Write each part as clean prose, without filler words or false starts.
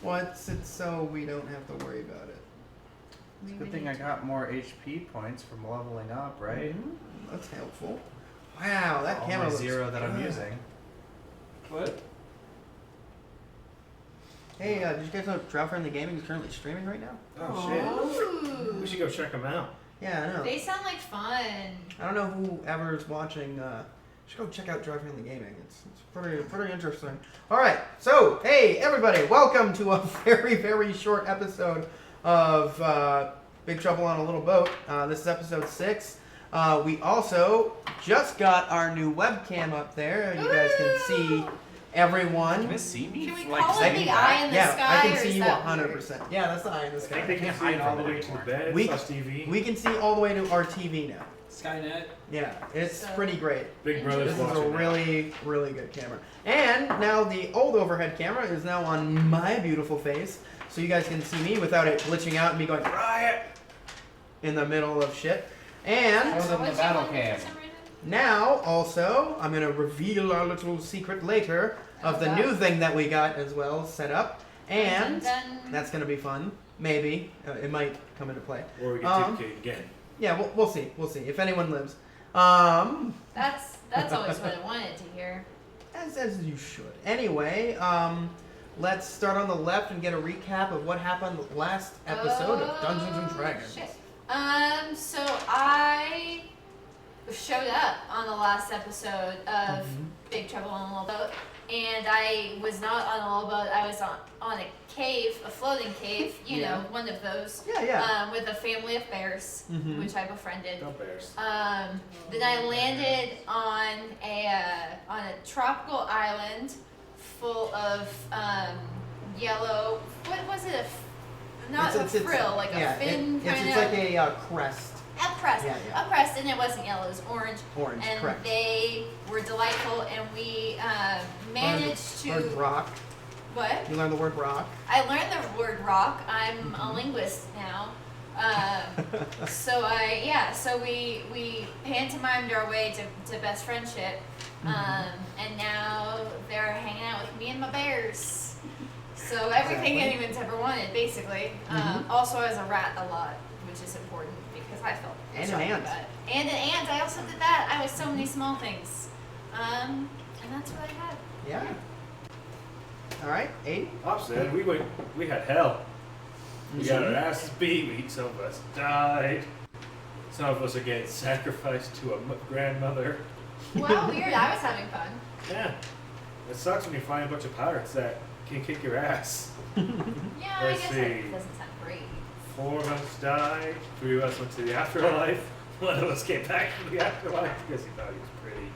Well, it's so we don't have to worry about it. It's a good thing I got more HP points from leveling up, right? That's helpful. Wow, that All camera my looks 0 that I'm good. using. What? Hey, did you guys know Drought Friendly Gaming is currently streaming right now? Oh shit. Ooh. We should go check them out. Yeah, I know. They sound like fun. I don't know whoever is watching. Should go check out Drought Friendly Gaming. It's pretty interesting. All right, so hey everybody, welcome to a very short episode of Big Trouble on a Little Boat. This is episode 6. We also just got our new webcam up there. You guys can see everyone. Can you see me? Can we Like, call it second the back? eye in the Yeah, sky? I can or see is you that 100%. Yeah, that's the eye in the I think sky. they can Can't see it hide all from the it way to the anymore. bed. We- Plus TV. We can see all the way to our TV now. Skynet. Yeah, it's So- pretty great. Big Brother's This is watching a now. really good camera. And now the old overhead camera is now on my beautiful face, so you guys can see me without it glitching out and me going riot in the middle of shit. And Show them the What'd you battle want cam. for some reason? now also I'm gonna reveal our little secret later of the new thing that we got as well set up, and Dun, dun, dun. that's gonna be fun. Maybe it might come into play. Or we get Um, duplicated again. Yeah, we'll see. We'll see if anyone lives. That's always what I wanted to hear. As you should. Anyway, let's start on the left and get a recap of what happened last episode of Dungeons and Dragons. Shit. So I showed up on the last episode of Big Trouble on a Little Boat, and I was not on a little boat. I was on a cave, a floating cave. You Yeah. know, one of those. Yeah. With a family of bears, Mhm. which I befriended. No bears. Then I landed on a tropical island full of yellow. What was it? Not a frill, like yeah, a fin it's kind like of. a crest. A crest. Yeah. A crest, and it wasn't yellow; it was orange. Orange, And correct. they were delightful, and we managed to. Word rock. What? You learned the word rock. I learned the word rock. I'm a linguist now. So we pantomimed our way to best friendship, and now they're hanging out with me and my bears. So everything Exactly. anyone's ever wanted, basically. Also, as a rat a lot, which is important because I felt And an strongly ant. about it. And an ant. I also did that. I was so many small things, and that's what I had. Yeah. All right, 8. Opposite, we had hell. We got our asses beat. Some of us died. Some of us are getting sacrificed to a grandmother. Well, weird. I was having fun. Yeah. It sucks when you find a bunch of pirates that can kick your ass. Yeah, I Let's guess see. that doesn't sound great. 4 of us died. 3 of us went to the afterlife. 1 of us came back from the afterlife because he thought he was pretty.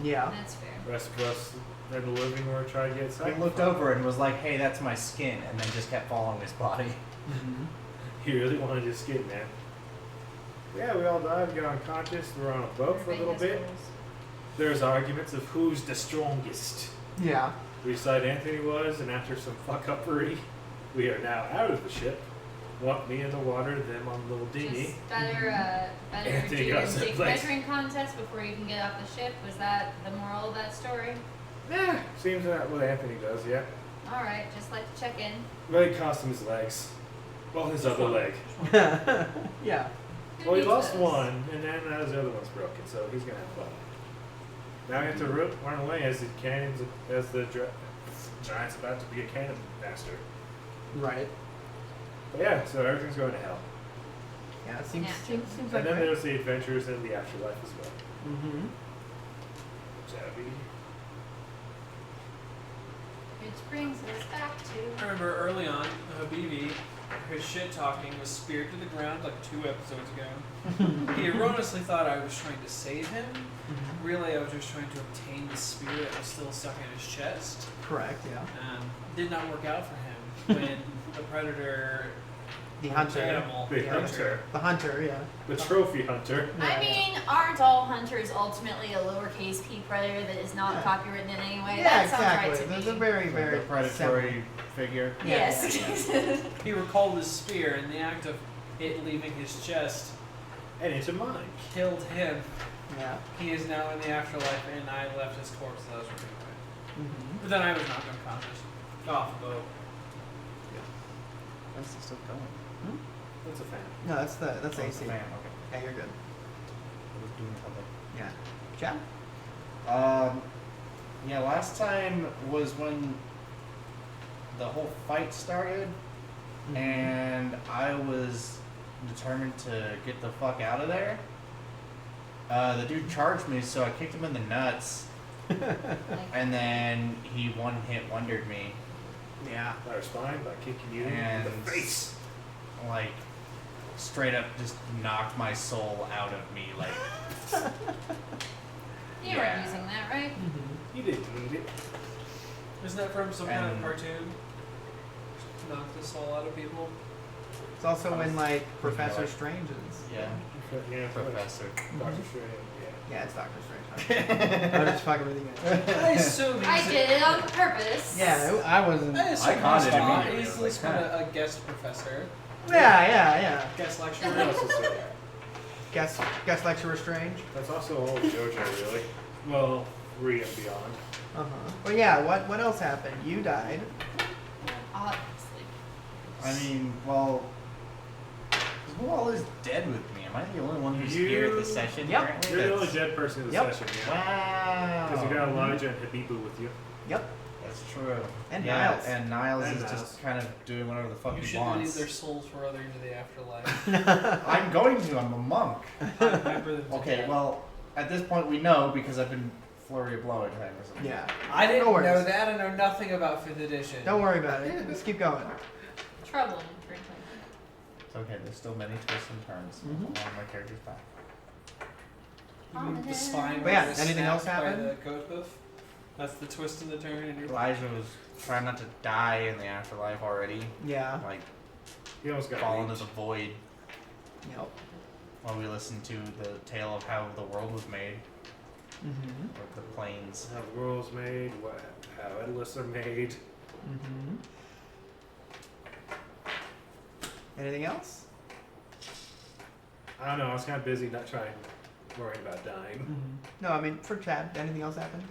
Yeah. That's fair. The rest of us in the living room trying to get He sacrificed. looked over and was like, hey, that's my skin, and then just kept following his body. He really wanted his skin, man. Yeah, we all died. We got unconscious. We were on a boat for a little bit. There's arguments of who's the strongest. Yeah. We decided Anthony was, and after some fuck-uppery, we are now out of the ship. Me in the water, them on the little dinghy. Just better Anthony do got a some dick place. measuring contest before you can get off the ship. Was that the moral of that story? Yeah, seems that what Anthony does, yeah. All right, just like to check in. But it cost him his legs. Well, his other leg. Yeah. Who Well, he needs lost those? one, and then his other one's broken, so he's gonna have fun. Now we have to run away as the giant's about to be a cannon master. Right. But yeah, so everything's going to hell. Yeah, it seems Yeah. seems And like then right. there's the adventures in the afterlife as well. Mm-hmm. Jabby. Which brings us back I to. remember early on, Habibi, his shit talking was speared to the ground like 2 episodes ago. He erroneously thought I was trying to save him. Really, I was just trying to obtain the spear that was still stuck in his chest. Correct, yeah. Did not work out for him when the predator The hunter. animal. The Yeah. hunter. The hunter, yeah. The trophy hunter. I mean, aren't all hunters ultimately a lowercase p predator that is not Yeah. copywritten in any way? Yeah, That sounds right exactly. to There's me. a very, very The predatory figure. Yeah. Yes. He recalled his spear in the act of it leaving his chest, And into mine. killed him. Yeah. He is now in the afterlife, and I left his corpse as I was running away. Mm-hmm. But then I was knocked unconscious. Off the boat. Why is it still going? That's a fan. No, that's Oh, AC. Man, okay. Yeah, you're good. I was doing something. Yeah. Chad? Yeah, last time was when the whole fight started, and I was determined to get the fuck out of there. The dude charged me, so I kicked him in the nuts, Like, and then he one-hit wondered me, Yeah. I respond by kicking you in and the face. like straight up just knocked my soul out of me, like. you Yeah. weren't using that, right? You didn't need it. Isn't that from some kind of And- cartoon? Knock the soul out of people. It's also in like Professor like- Strange's. Yeah, Yeah, Professor. Doctor Strange. Yeah, it's Doctor Strange. I'm just fucking with you guys. I assume I he's did it on purpose. Yeah, I wasn't. I assume caught he's it not. immediately. He's I was like, just a guest professor, Yeah. guest What lecturer. else is there? Guest lecturer Strange. That's also old JoJo, really. Well, 3 and beyond. Well, yeah. What else happened? You died. Obviously. I mean, well, who all is dead with me? Am I the only one who's here at the session? Yep. currently? You're the only That's- dead person in the Yep. session, yeah. Wow. Because you got Elijah and Habibu with you. Yep. That's true. And yeah, Niles. And Niles And is Niles. just kind of doing whatever the fuck You he should leave wants. their souls further into the afterlife. I'm going to. I'm a monk. Remember them to Okay, death. well, at this point we know because I've been flurry of blowing him or something. Yeah. I didn't No worries. know that. I know nothing about 5th edition. Don't worry about it. Just keep going. Trouble, frankly. It's okay. There's still many twists and turns Mhm. along my character's path. You move the spine But yeah, was anything else snapped by happen? the goat hoof. That's the twist and the turn in your Elijah was trying not to die in the afterlife already. Yeah. Like He almost got fall into raped. the void Yep. while we listened to the tale of how the world was made, Mhm. or the planes. How the world's made, how endless are made. Mhm. Anything else? I don't know, I was kind of busy not worrying about dying. No, I mean for Chad. Anything else happen?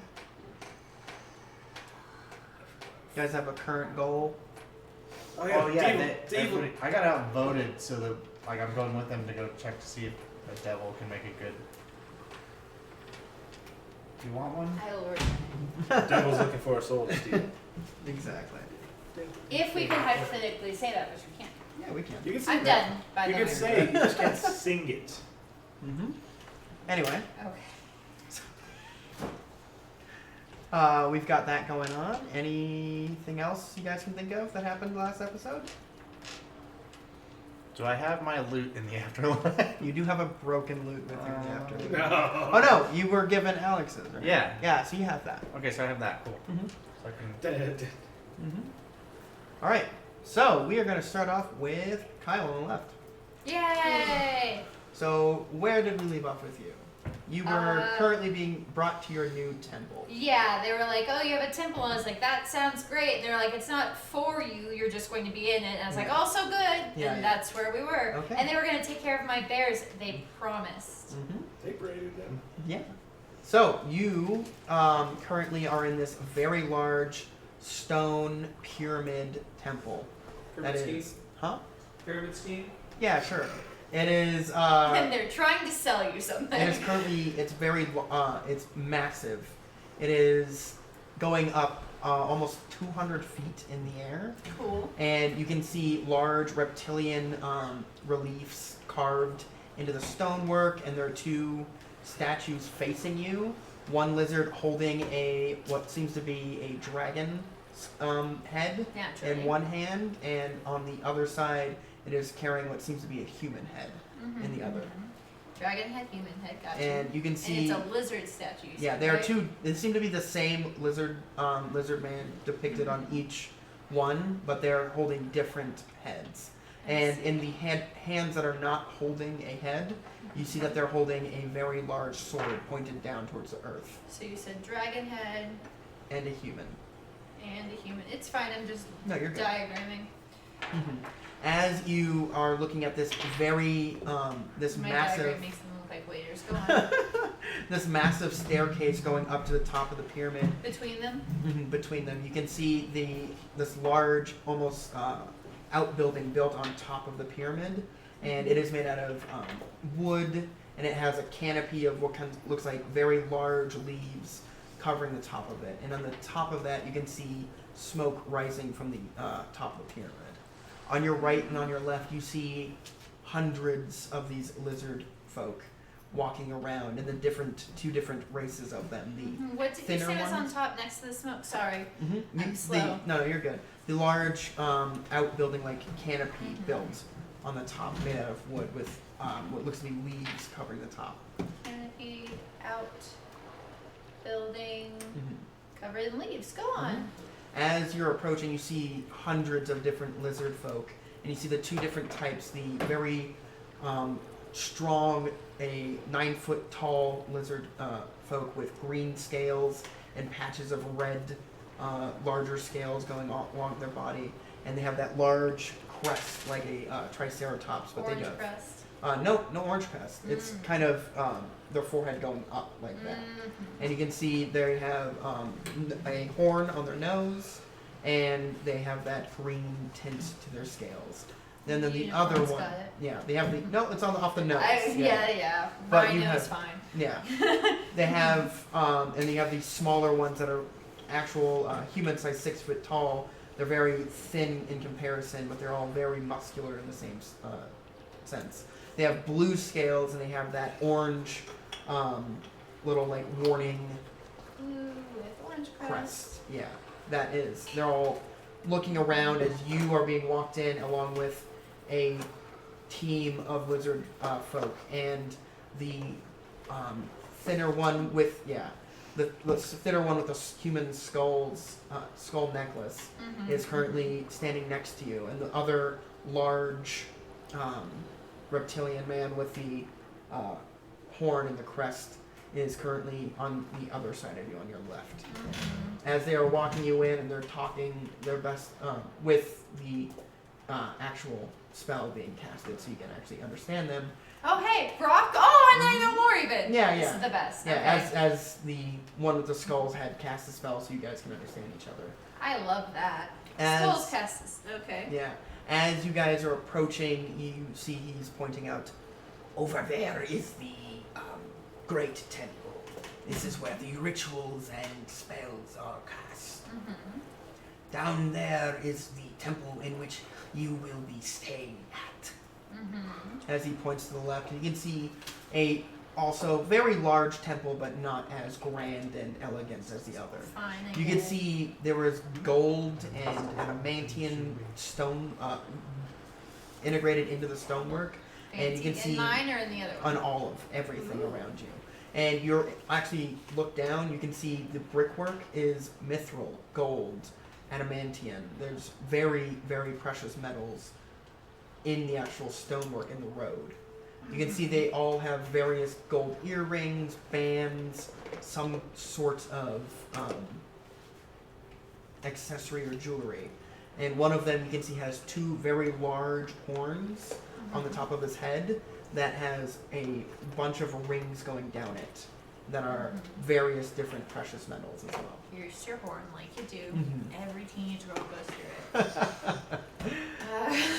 You guys have a current goal? Oh Oh yeah, Devil, everybody- I got outvoted, so that like I'm going with them to go check to see if the devil can make it good. Do you want one? I Lord. Devil's looking for a soul to steal. Exactly. If we can hypothetically say that, which we can't. Yeah, we can. You can say I'm that. done, by You the can way. say it, you just can't sing it. Anyway, Okay. we've got that going on. Anything else you guys can think of that happened last episode? Do I have my loot in the afterlife? You do have a broken loot with you in the afterlife. No. Oh no, you were given Alex's, right? Yeah. Yeah, so you have that. Okay, so I have that. Cool. Mhm. So I can. Dead. All right, so we are going to start off with Kyle on the left. Yay! So where did we leave off with you? You were Uh, currently being brought to your new temple. Yeah, they were like, oh, you have a temple. And I was like, that sounds great. And they're like, it's not for you. You're just going to be in it. And I was like, Yeah. oh, so good. Yeah, and yeah. that's where we were. Okay. And they were going to take care of my bears. They promised. They braided them. Yeah. So you currently are in this very large stone pyramid temple. Pyramid That scheme. is, huh? Pyramid scheme. Yeah, sure. It is. And they're trying to sell you something. It is currently. It's very. It's massive. It is going up almost 200 feet in the air, Cool. and you can see large reptilian reliefs carved into the stonework, and there are two statues facing you. One lizard holding what seems to be a dragon head Naturally. in one hand, and on the other side, it is carrying what seems to be a human head in the other. Dragon head, human head, gotcha. And you can And see. it's a lizard statue. you Yeah, said, there are right? two. They seem to be the same lizard man depicted on each one, but they're holding different heads. I And see. in the hands that are not holding a head, you see that they're holding a very large sword pointed down towards the earth, So you said dragon head and a human. and a human. It's fine. I'm just No, you're good. diagramming. As you are looking at this very, this My massive, diagram makes them look like waiters. Go on. this massive staircase going up to the top of the pyramid. Between them. Between them, you can see this large, almost outbuilding built on top of the pyramid, and it is made out of wood, and it has a canopy of what kind of looks like very large leaves covering the top of it. And on the top of that, you can see smoke rising from the top of the pyramid. On your right and on your left, you see hundreds of these lizard folk walking around, and the two different races of them. The What did you thinner say was on ones? top next to the smoke? Sorry. I'm The- slow. no, you're good. The large outbuilding like canopy built on the top, made out of wood with what looks to be leaves covering the top. Canopy out building covered in leaves. Go on. As you're approaching, you see hundreds of different lizard folk, and you see the two different types: the very strong, a 9-foot tall lizard folk with green scales and patches of red, larger scales going along their body, and they have that large crest like a triceratops, but Orange they don't. crest. No orange crest. It's kind of their forehead going up like that. And you can see they have a horn on their nose, and they have that green tint to their scales. Then the other Unicorn's one, got it. yeah, they have the no, it's off the nose. Yeah. But My you nose have- fine. Yeah, they have, and you have these smaller ones that are actual human-sized, 6 foot tall. They're very thin in comparison, but they're all very muscular in the same sense. They have blue scales, and they have that orange little like warning Blue with orange crest. crest. Yeah, that is. They're all looking around as you are being walked in, along with a team of lizard folk, and the thinner one with the thinner one with the human skull necklace is currently standing next to you, and the other large reptilian man with the horn and the crest is currently on the other side of you, on your left. As they are walking you in, and they're talking their best with the actual spell being casted, so you can actually understand them. Oh hey, Brock. Oh, and I know more even. Yeah, This yeah. is the best. Yeah, Okay. as the one with the skulls had cast the spell, so you guys can understand each other. I love that. As- Skulls cast this. Okay. Yeah. As you guys are approaching, you see he's pointing out, over there is the great temple. This is where the rituals and spells are cast. Down there is the temple in which you will be staying at. As he points to the left, and you can see a also very large temple, but not as grand and elegant as the other. Fine. I You get can it. see there was gold and adamantium stone integrated into the stonework, and you can Fancy. see in mine or in the other one. on all of everything around you. And you're actually look down, you can see the brickwork is mithril, gold, adamantium. There's very, very precious metals in the actual stonework in the road. You can see they all have various gold earrings, bands, some sort of accessory or jewelry. And one of them you can see has two very large horns on the top of his head that has a bunch of rings going down it that are various different precious metals as well. Here's your horn, like you do. Mhm. Every teenage girl goes through it.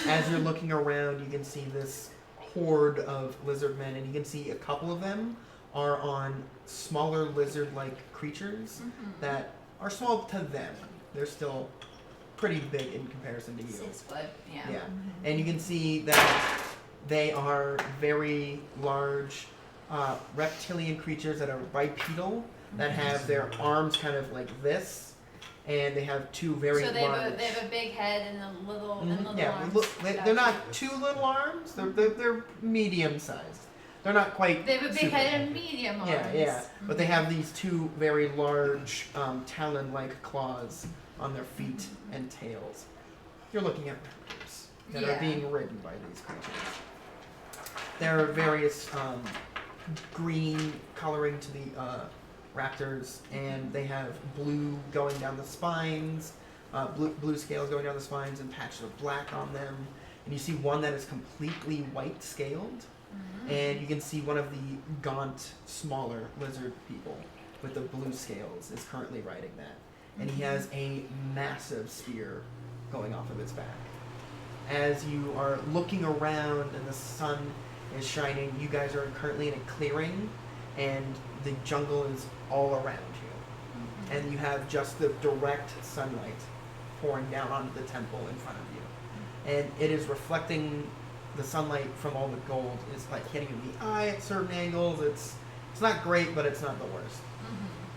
As you're looking around, you can see this horde of lizard men, and you can see a couple of them are on smaller lizard-like creatures that are small to them. They're still pretty big in comparison to you. 6 foot. Yeah. Yeah. And you can see that they are very large reptilian creatures that are bipedal, that have their arms kind of like this, and they have two very So they large. have a big head and a little and little Yeah, arms. they're not too little arms. They're medium sized. They're not quite. They have a big super head big. and medium arms. Yeah. But they have these two very large talon-like claws on their feet and tails. You're looking at raptors that are Yeah. being ridden by these creatures. There are various green coloring to the raptors, and they have blue going down the spines, blue scales going down the spines, and patches of black on them. And you see one that is completely white scaled, and you can see one of the gaunt, smaller lizard people with the blue scales is currently riding that. And he has a massive spear going off of its back. as you are looking around and the sun is shining, you guys are currently in a clearing, and the jungle is all around you. And you have just the direct sunlight pouring down onto the temple in front of you. And it is reflecting the sunlight from all the gold is like hitting you in the eye at certain angles. It's not great, but it's not the worst.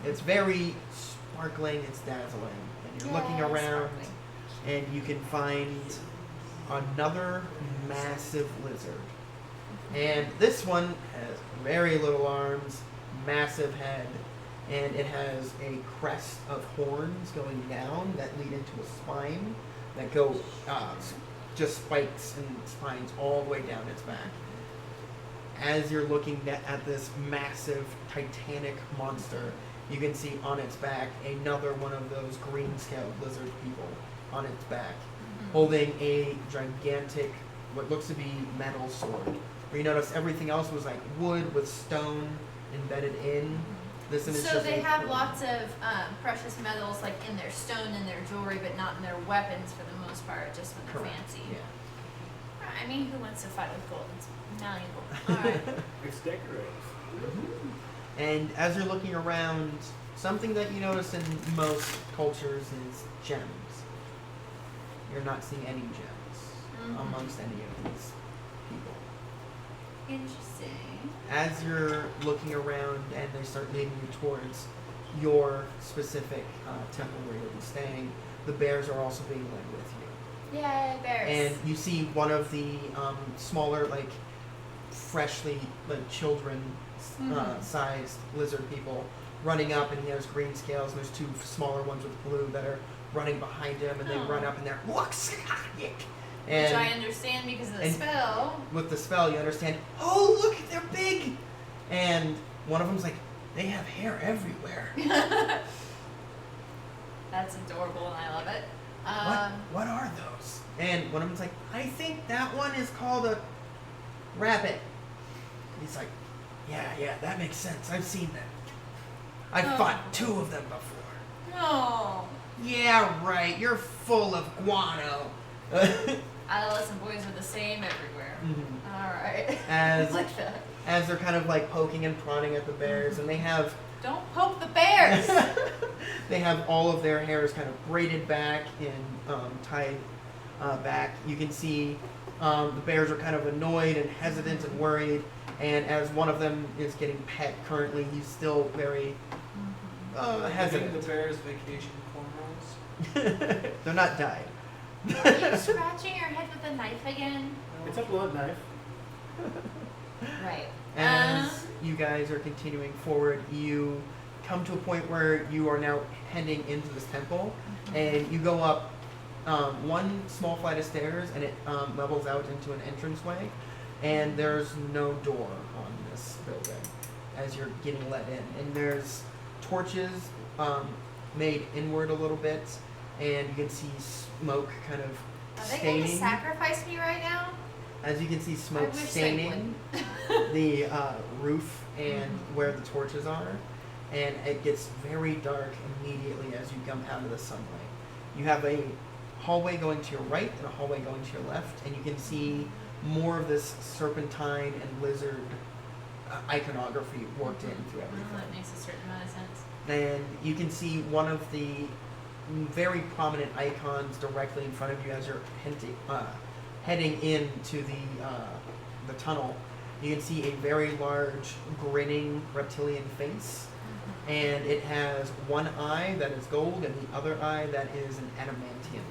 It's very sparkling, it's dazzling. And you're looking around and you can find another massive lizard. And this one has very little arms, massive head, and it has a crest of horns going down that lead into a spine that go just spikes and spines all the way down its back. As you're looking at this massive titanic monster, you can see on its back another one of those green-scaled lizard people on its back, holding a gigantic, what looks to be metal sword. Where you notice everything else was like wood with stone embedded in. This one is So just they a have cool- lots of precious metals like in their stone and their jewelry, but not in their weapons for the most part, just when they're Correct. fancy. Yeah. I mean, who wants to fight with gold? It's malleable. Alright. It's decorative. And as you're looking around, something that you notice in most cultures is gems. You're not seeing any gems amongst any of these people. Interesting. As you're looking around and they start leading you towards your specific temple where you'll be staying, the bears are also being led with you. Yay, bears. And you see one of the smaller, like freshly children sized lizard people running up, and he has green scales, and there's two smaller ones with blue that are running behind him, and they run up and they're Which I and understand because of the and- spell. with the spell you understand, oh look, they're big, and one of them's like, they have hair everywhere. That's adorable and I love it. What are those? And one of them's like, I think that one is called a rabbit. He's like, yeah, that makes sense. I've seen them. I've fought two of them before. No. Yeah, right. You're full of guano. Adolescent boys are the same everywhere. Mhm. Alright. As like that. as they're kind of like poking and prodding at the bears, and they have Don't poke the bears! they have all of their hairs kind of braided back and tied back. You can see the bears are kind of annoyed and hesitant and worried. And as one of them is getting pet currently, he's still very Giving hesitant. the bears vacation cornrows. They're not dyed. Are you scratching your head with a knife again? It's a blood knife. Right. As you guys are continuing forward, you come to a point where you are now heading into this temple, and you go up one small flight of stairs, and it levels out into an entranceway, and there's no door on this building as you're getting let in. And there's torches made inward a little bit, and you can see smoke kind of Are they going to staining. sacrifice me right now? As you can see I smoke wish they staining the roof and where the torches are, and it gets very dark immediately as you come out of the sunlight. You have a hallway going to your right and a hallway going to your left, and you can see more of this serpentine and lizard iconography worked in through Oh, everything. that makes a certain amount of sense. And you can see one of the very prominent icons directly in front of you as you're heading into the tunnel. You can see a very large grinning reptilian face, and it has one eye that is gold and the other eye that is an adamantium.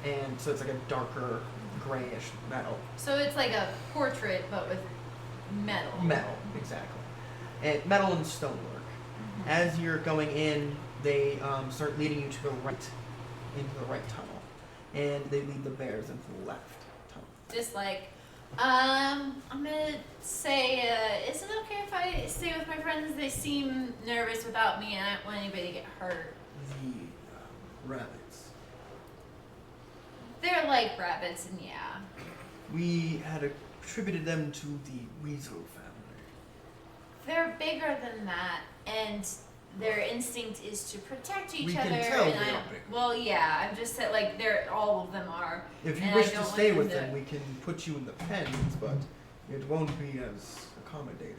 And so it's like a darker grayish metal. So it's like a portrait, but with metal. Metal, exactly. And metal and stonework. As you're going in, they start leading you to the right, into the right tunnel, and they lead the bears into the left tunnel. Just like, I'm gonna say, is it okay if I stay with my friends? They seem nervous without me, and I don't want anybody to get hurt. The rabbits. They're like rabbits, and yeah. We had attributed them to the weasel family. They're bigger than that, and their instinct is to protect each We other. can tell and they are big. well, yeah, I'm just saying, like, they're all of them are. If you And I wish don't to want stay them with to- them, we can put you in the pens, but it won't be as accommodated.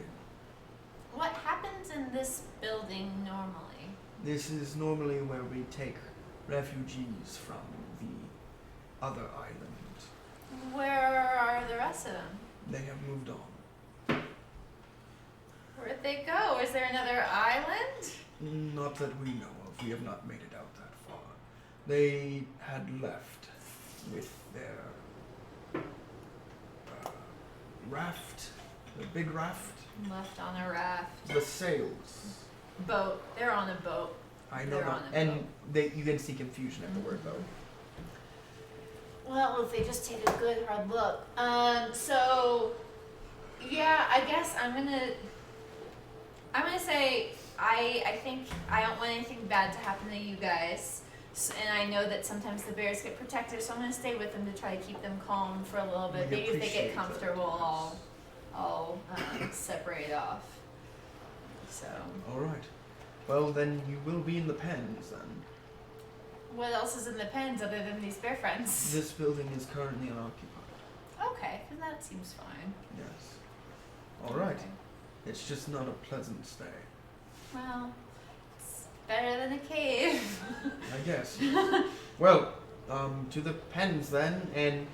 What happens in this building normally? This is normally where we take refugees from the other island. Where are the rest of them? They have moved on. Where'd they go? Is there another island? Not that we know of. We have not made it out that far. They had left with their raft, the big raft, Left on a raft. the sails. Boat. They're on a boat. I know They're that, on a and boat. you can see confusion at the word boat. Well, if they just take a good hard look. So yeah, I guess I'm gonna say I think I don't want anything bad to happen to you guys. And I know that sometimes the bears get protected, so I'm gonna stay with them to try to keep them calm for a little bit. We Maybe if they appreciate get that. comfortable, I'll separate off. So All right. Well, then you will be in the pens then. what else is in the pens other than these bear friends? This building is currently unoccupied. Okay, then that seems fine. Yes. All right. Okay. It's just not a pleasant stay. Well, it's better than a cave. I guess. Well, to the pens then, and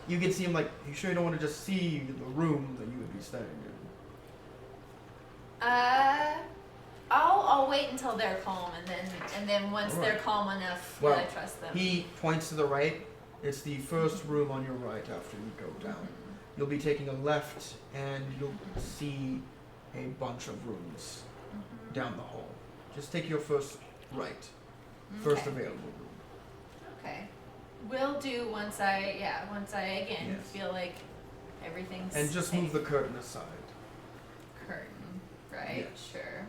you can see him like, you sure you don't want to just see the room that you would be staying in? I'll wait until they're calm, and then once they're Alright. calm enough, Well, that I trust them. He points to the right. It's the first room on your right after you go down. You'll be taking a left, and you'll see a bunch of rooms Mhm. down the hall. Just take your first right, first Okay. available room. Okay. Will do once I again Yes. feel like everything's And just safe. move the curtain aside. Curtain, right? Yes. Sure.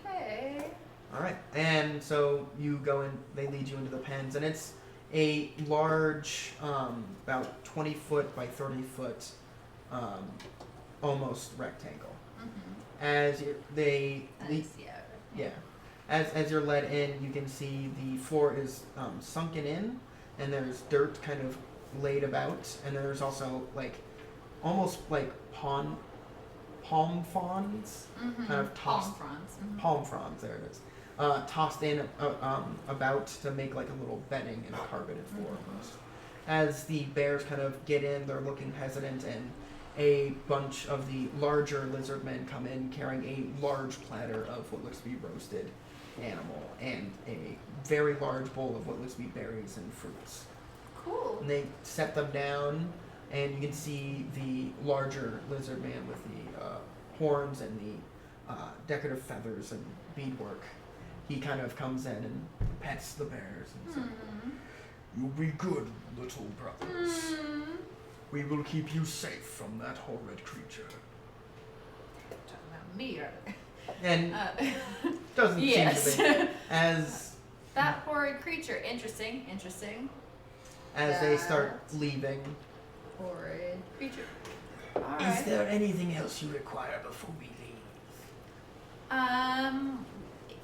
Okay. All right, and so you go in. They lead you into the pens, and it's a large, about 20 foot by 30 foot, almost rectangle. Mhm. As they lead, Nice, yeah. yeah, as you're led in, you can see the floor is sunken in, and there's dirt kind of laid about, and then there's also like almost like palm fronds, Mhm. kind of tossed- palm fronds. Mhm. palm fronds. There it is. Tossed in about to make like a little bedding and a carpeted floor almost. As the bears kind of get in, they're looking hesitant, and a bunch of the larger lizard men come in carrying a large platter of what looks to be roasted animal and a very large bowl of what looks to be berries and fruits. Cool. And they set them down, and you can see the larger lizard man with the horns and the decorative feathers and beadwork. He kind of comes in and pets the bears and says, Hmm. "You'll be good, little brothers. Hmm. We will keep you safe from that horrid creature." Talking about me, or And doesn't yes. seem to be. As That horrid creature. Interesting. Interesting. they start That- leaving, Horrid creature. is Alright. there anything else you require before we leave?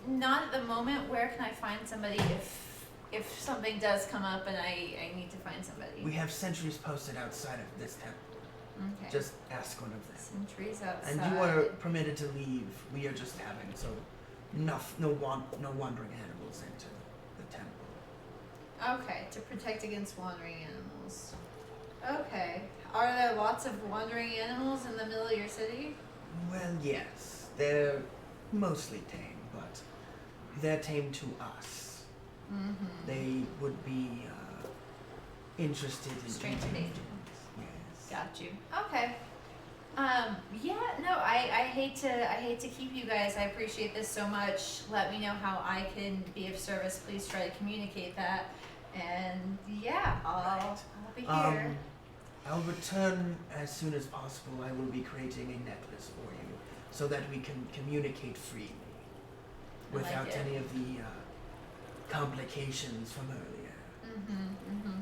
Not at the moment. Where can I find somebody if something does come up and I need to find somebody? We have sentries posted outside of this temple. Okay. Just ask one of them. Sentries outside. And you are permitted to leave. We are just having no wandering animals into the temple. Okay, to protect against wandering animals. Okay. Are there lots of wandering animals in the middle of your city? Well, yes, they're mostly tame, but they're tame to us. Mm-hmm. They would be interested in Strange eating nature. things. Yes. Got you. Okay. Yeah, no, I hate to keep you guys. I appreciate this so much. Let me know how I can be of service. Please try to communicate that. And yeah, I'll be here. I'll return as soon as possible. I will be creating a necklace for you so that we can communicate freely I like without it. any of the complications from earlier.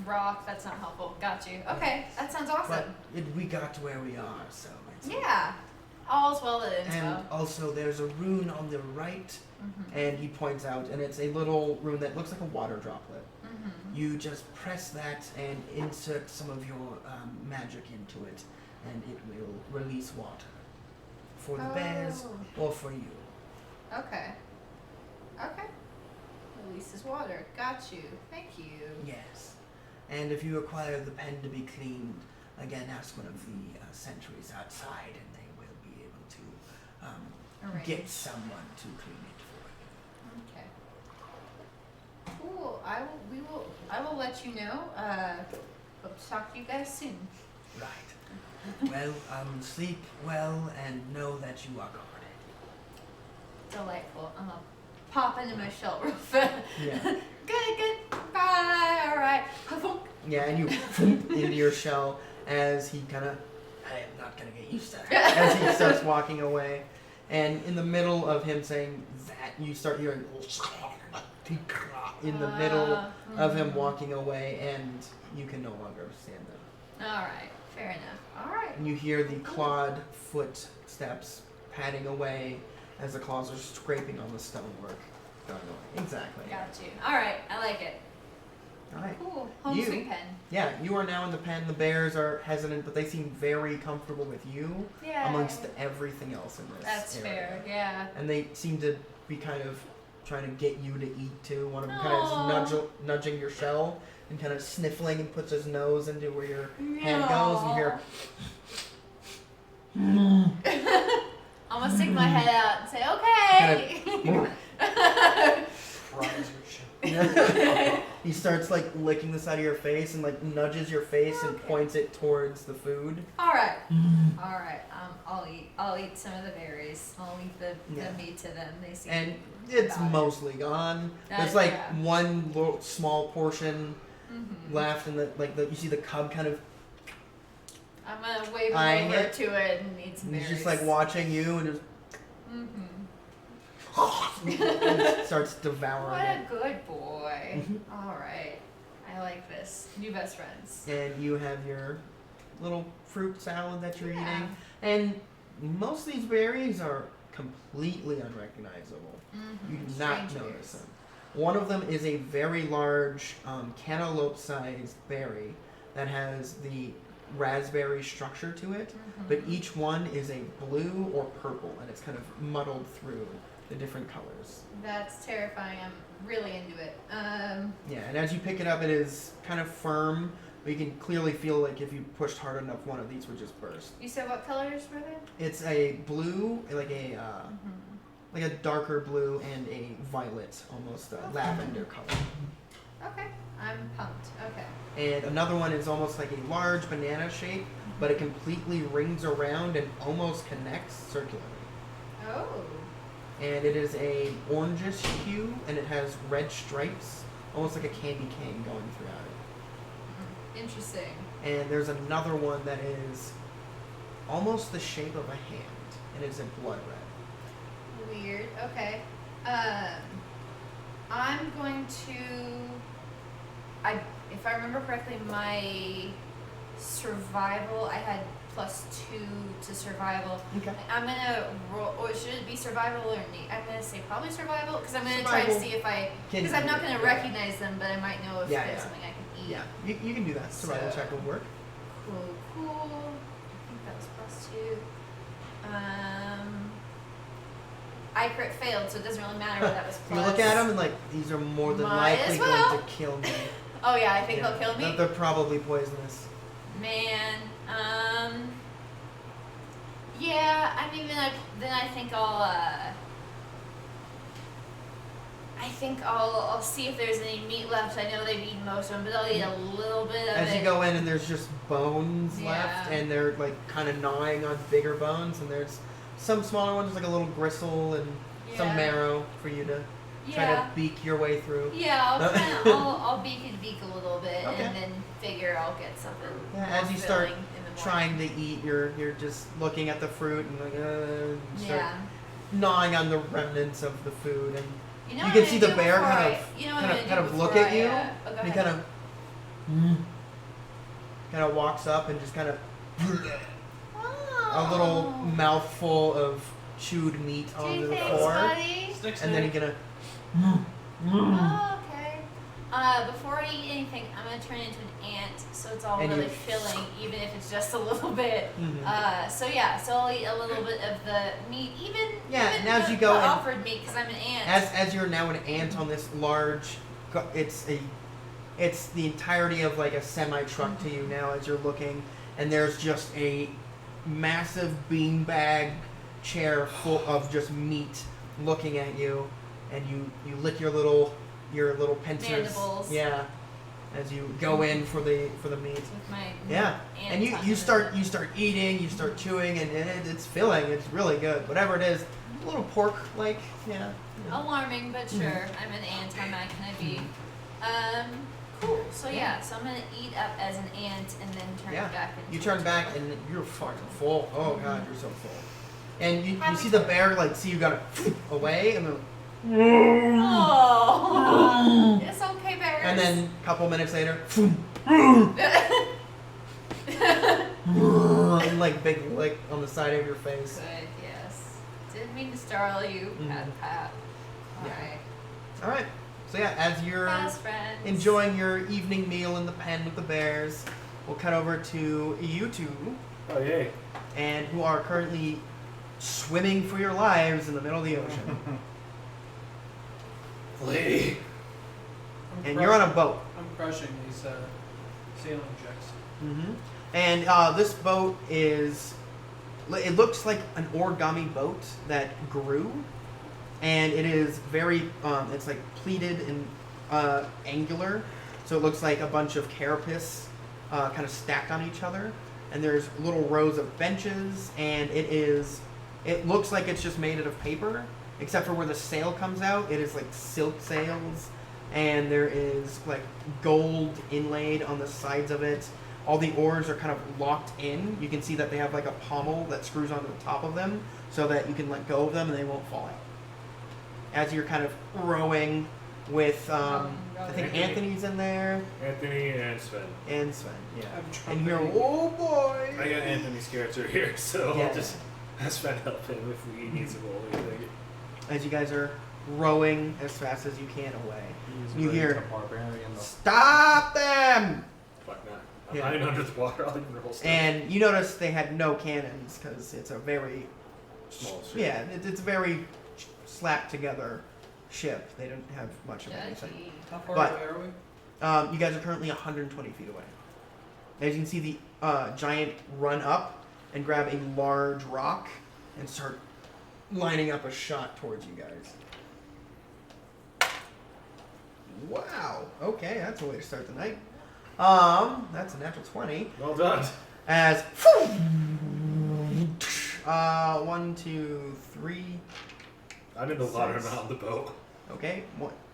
Rock, that's not helpful. Got you. Okay, that sounds awesome. But we got to where we are, so it's Yeah. All's well that ends And well. also, there's a rune on the right, and he points out, and it's a little rune that looks like a water droplet. You just press that and insert some of your magic into it, and it will release water for the bears Oh. or for you. Okay. Okay. Releases water. Got you. Thank you. Yes. And if you require the pen to be cleaned, again, ask one of the sentries outside, and they will be able to Arrange. get someone to clean it for Okay. Cool. I will let you know. Hope to talk to you guys soon. you. Right. Well, sleep well and know that you are guarded. Delightful. I'm gonna pop into my shell real fast. Yeah. Good. Bye. All right. Yeah, and you into your shell as he kind of, I am not going to get used to that, as he starts walking away. And in the middle of him saying that, you start hearing in the middle of him walking away, and you can no longer stand there. All right. Fair enough. All right. And you hear the clawed footsteps padding away as the claws are scraping on the stonework. Going away. Exactly. Got you. All right. I like it. All right. Cool. Home You- sweet pen. Yeah, you are now in the pen. The bears are hesitant, but they seem very comfortable with you Yeah. amongst everything else in this That's area. fair. Yeah. And they seem to be kind of trying to get you to eat too. One of them kind Aw. of is nudging your shell and kind of sniffling and puts his nose into where your hand goes, and you hear. I'm gonna stick my head out and say, okay. Pries your shit. He starts like licking the side of your face and like nudges your face and Okay. points it towards the food. All right. All right. I'll eat some of the berries. I'll eat the Yeah. meat to them. They seem. And it's Got it. mostly gone. There's That- like yeah. one little small portion Mhm. left, and you see the cub kind of. I'm gonna wave Eyeing over it. to it and eat some And berries. he's just like watching you and just and starts devouring What it. a good boy. Mhm. All right. I like this. New best friends. And you have your little fruit salad that you're Yeah. eating. And most of these berries are completely unrecognizable. You do not Strange notice berries. them. One of them is a very large cantaloupe-sized berry that has the raspberry structure to it, but each one is a blue or purple, and it's kind of muddled through the different colors. That's terrifying. I'm really into it. Yeah, and as you pick it up, it is kind of firm, but you can clearly feel like if you pushed hard enough, one of these would just burst. You said what colors were they? It's a blue, like a darker blue, and a violet, almost lavender color. Okay. I'm pumped. Okay. And another one is almost like a large banana shape, but it completely rings around and almost connects circularly. Oh. And it is a orangish hue, and it has red stripes, almost like a candy cane going throughout it. Interesting. And there's another one that is almost the shape of a hand, and it's a blood red. Weird. Okay. I'm going to. If I remember correctly, my survival, I had +2 to survival. Okay. I'm gonna roll, or should it be survival or neat? I'm gonna say probably survival, because I'm gonna try to Survival. see if I, Can because I'm not do gonna it. recognize them, but I might know if Yeah, there's yeah. something I can eat. Yeah, you can do that. Survival So- check would work. Cool. I think that was +2. I crit failed, so it doesn't really matter what that was You plus. look at them and like, these are more than Might likely as well. going to kill me. Oh yeah, I think Yeah. they'll kill me. They're probably poisonous. Man, yeah, I mean, then I think I'll see if there's any meat left. I know they've eaten most of them, but I'll eat a little bit of As it. you go in and there's just bones left, Yeah. and they're like kind of gnawing on bigger bones, and there's some smaller ones, like a little gristle and some Yeah. marrow for you to try Yeah. to beak your way through. Yeah, I'll beak a little bit, Okay. and then figure I'll get something. Yeah, more as you start filling in the morning. trying to eat, you're just looking at the fruit and like start Yeah. gnawing on the remnants of the food, and You know you what can I'm see gonna the do bear before kind I- of you know what I'm gonna kind do of look before at you, oh, go and he ahead. kind of walks up and just kind of Oh, a little mouthful of chewed meat onto the Thanks, floor, buddy. Sticks and then you're gonna. Oh, okay. Before I eat anything, I'm gonna turn into an ant, so it's all And really you- filling, even if it's just a little bit. Mhm. So I'll eat a little bit of the meat, even and as the, you go the in- offered meat, because I'm an ant. As you're now an ant on this large, it's the entirety of like a semi truck to you now as you're looking, and there's just a massive beanbag chair full of just meat looking at you, and you lick your little pincers. Mandibles. Yeah, as you go in for the meat. With my Yeah, ant and you tucking start in. you start eating, you start chewing, and it's filling. It's really good. Whatever it is, a little pork like yeah. Alarming, but Mm-hmm. sure. I'm an ant. I'm not gonna be. Cool. So so I'm gonna eat up as an ant and then turn Yeah. back into. You turn back and you're fucking full. Oh god, you're so full. And you Happy see the to- bear like see you got away and then Oh, it's okay, bears. and then a couple minutes later and like big lick on the side of your face. Good, yes. Didn't mean to startle you, Pat. Yeah. Alright. All right. So yeah, as you're Best friends. enjoying your evening meal in the pen with the bears, we'll cut over to you two, Oh yay! and who are currently swimming for your lives in the middle of the ocean. Flee. And you're on a boat. I'm crushing these sailing checks. Mm-hmm. And this boat is, it looks like an origami boat that grew. And it is very, it's like pleated and angular. So it looks like a bunch of carapace kind of stacked on each other. And there's little rows of benches. And it looks like it's just made out of paper. Except for where the sail comes out, it is like silk sails. And there is like gold inlaid on the sides of it. All the oars are kind of locked in. You can see that they have like a pommel that screws onto the top of them so that you can let go of them and they won't fall out. As you're kind of rowing with, I think Anthony's in there Anthony and Sven. and Sven, yeah. I'm And you're, trumpeting. oh boy! I got Anthony's character here, so Yeah. I'll just have Sven help him if we need to roll anything. As you guys are rowing as fast as you can away. He's You really hear- a barbarian. Stop them! Fuck not. I'm Yeah. not even under the water. I'll even roll stuff. And you notice they had no cannons because it's a very Small ship. yeah, it's a very slapped together ship. They don't have much of anything. Judgy. How far But- away are we? You guys are currently 120 feet away. As you can see, the giant run up and grab a large rock and start lining up a shot towards you guys. Wow. Okay, that's a way to start the night. That's a natural 20. Well done. As 1, 2, 3. I'm in the water, Six. not on the boat. Okay,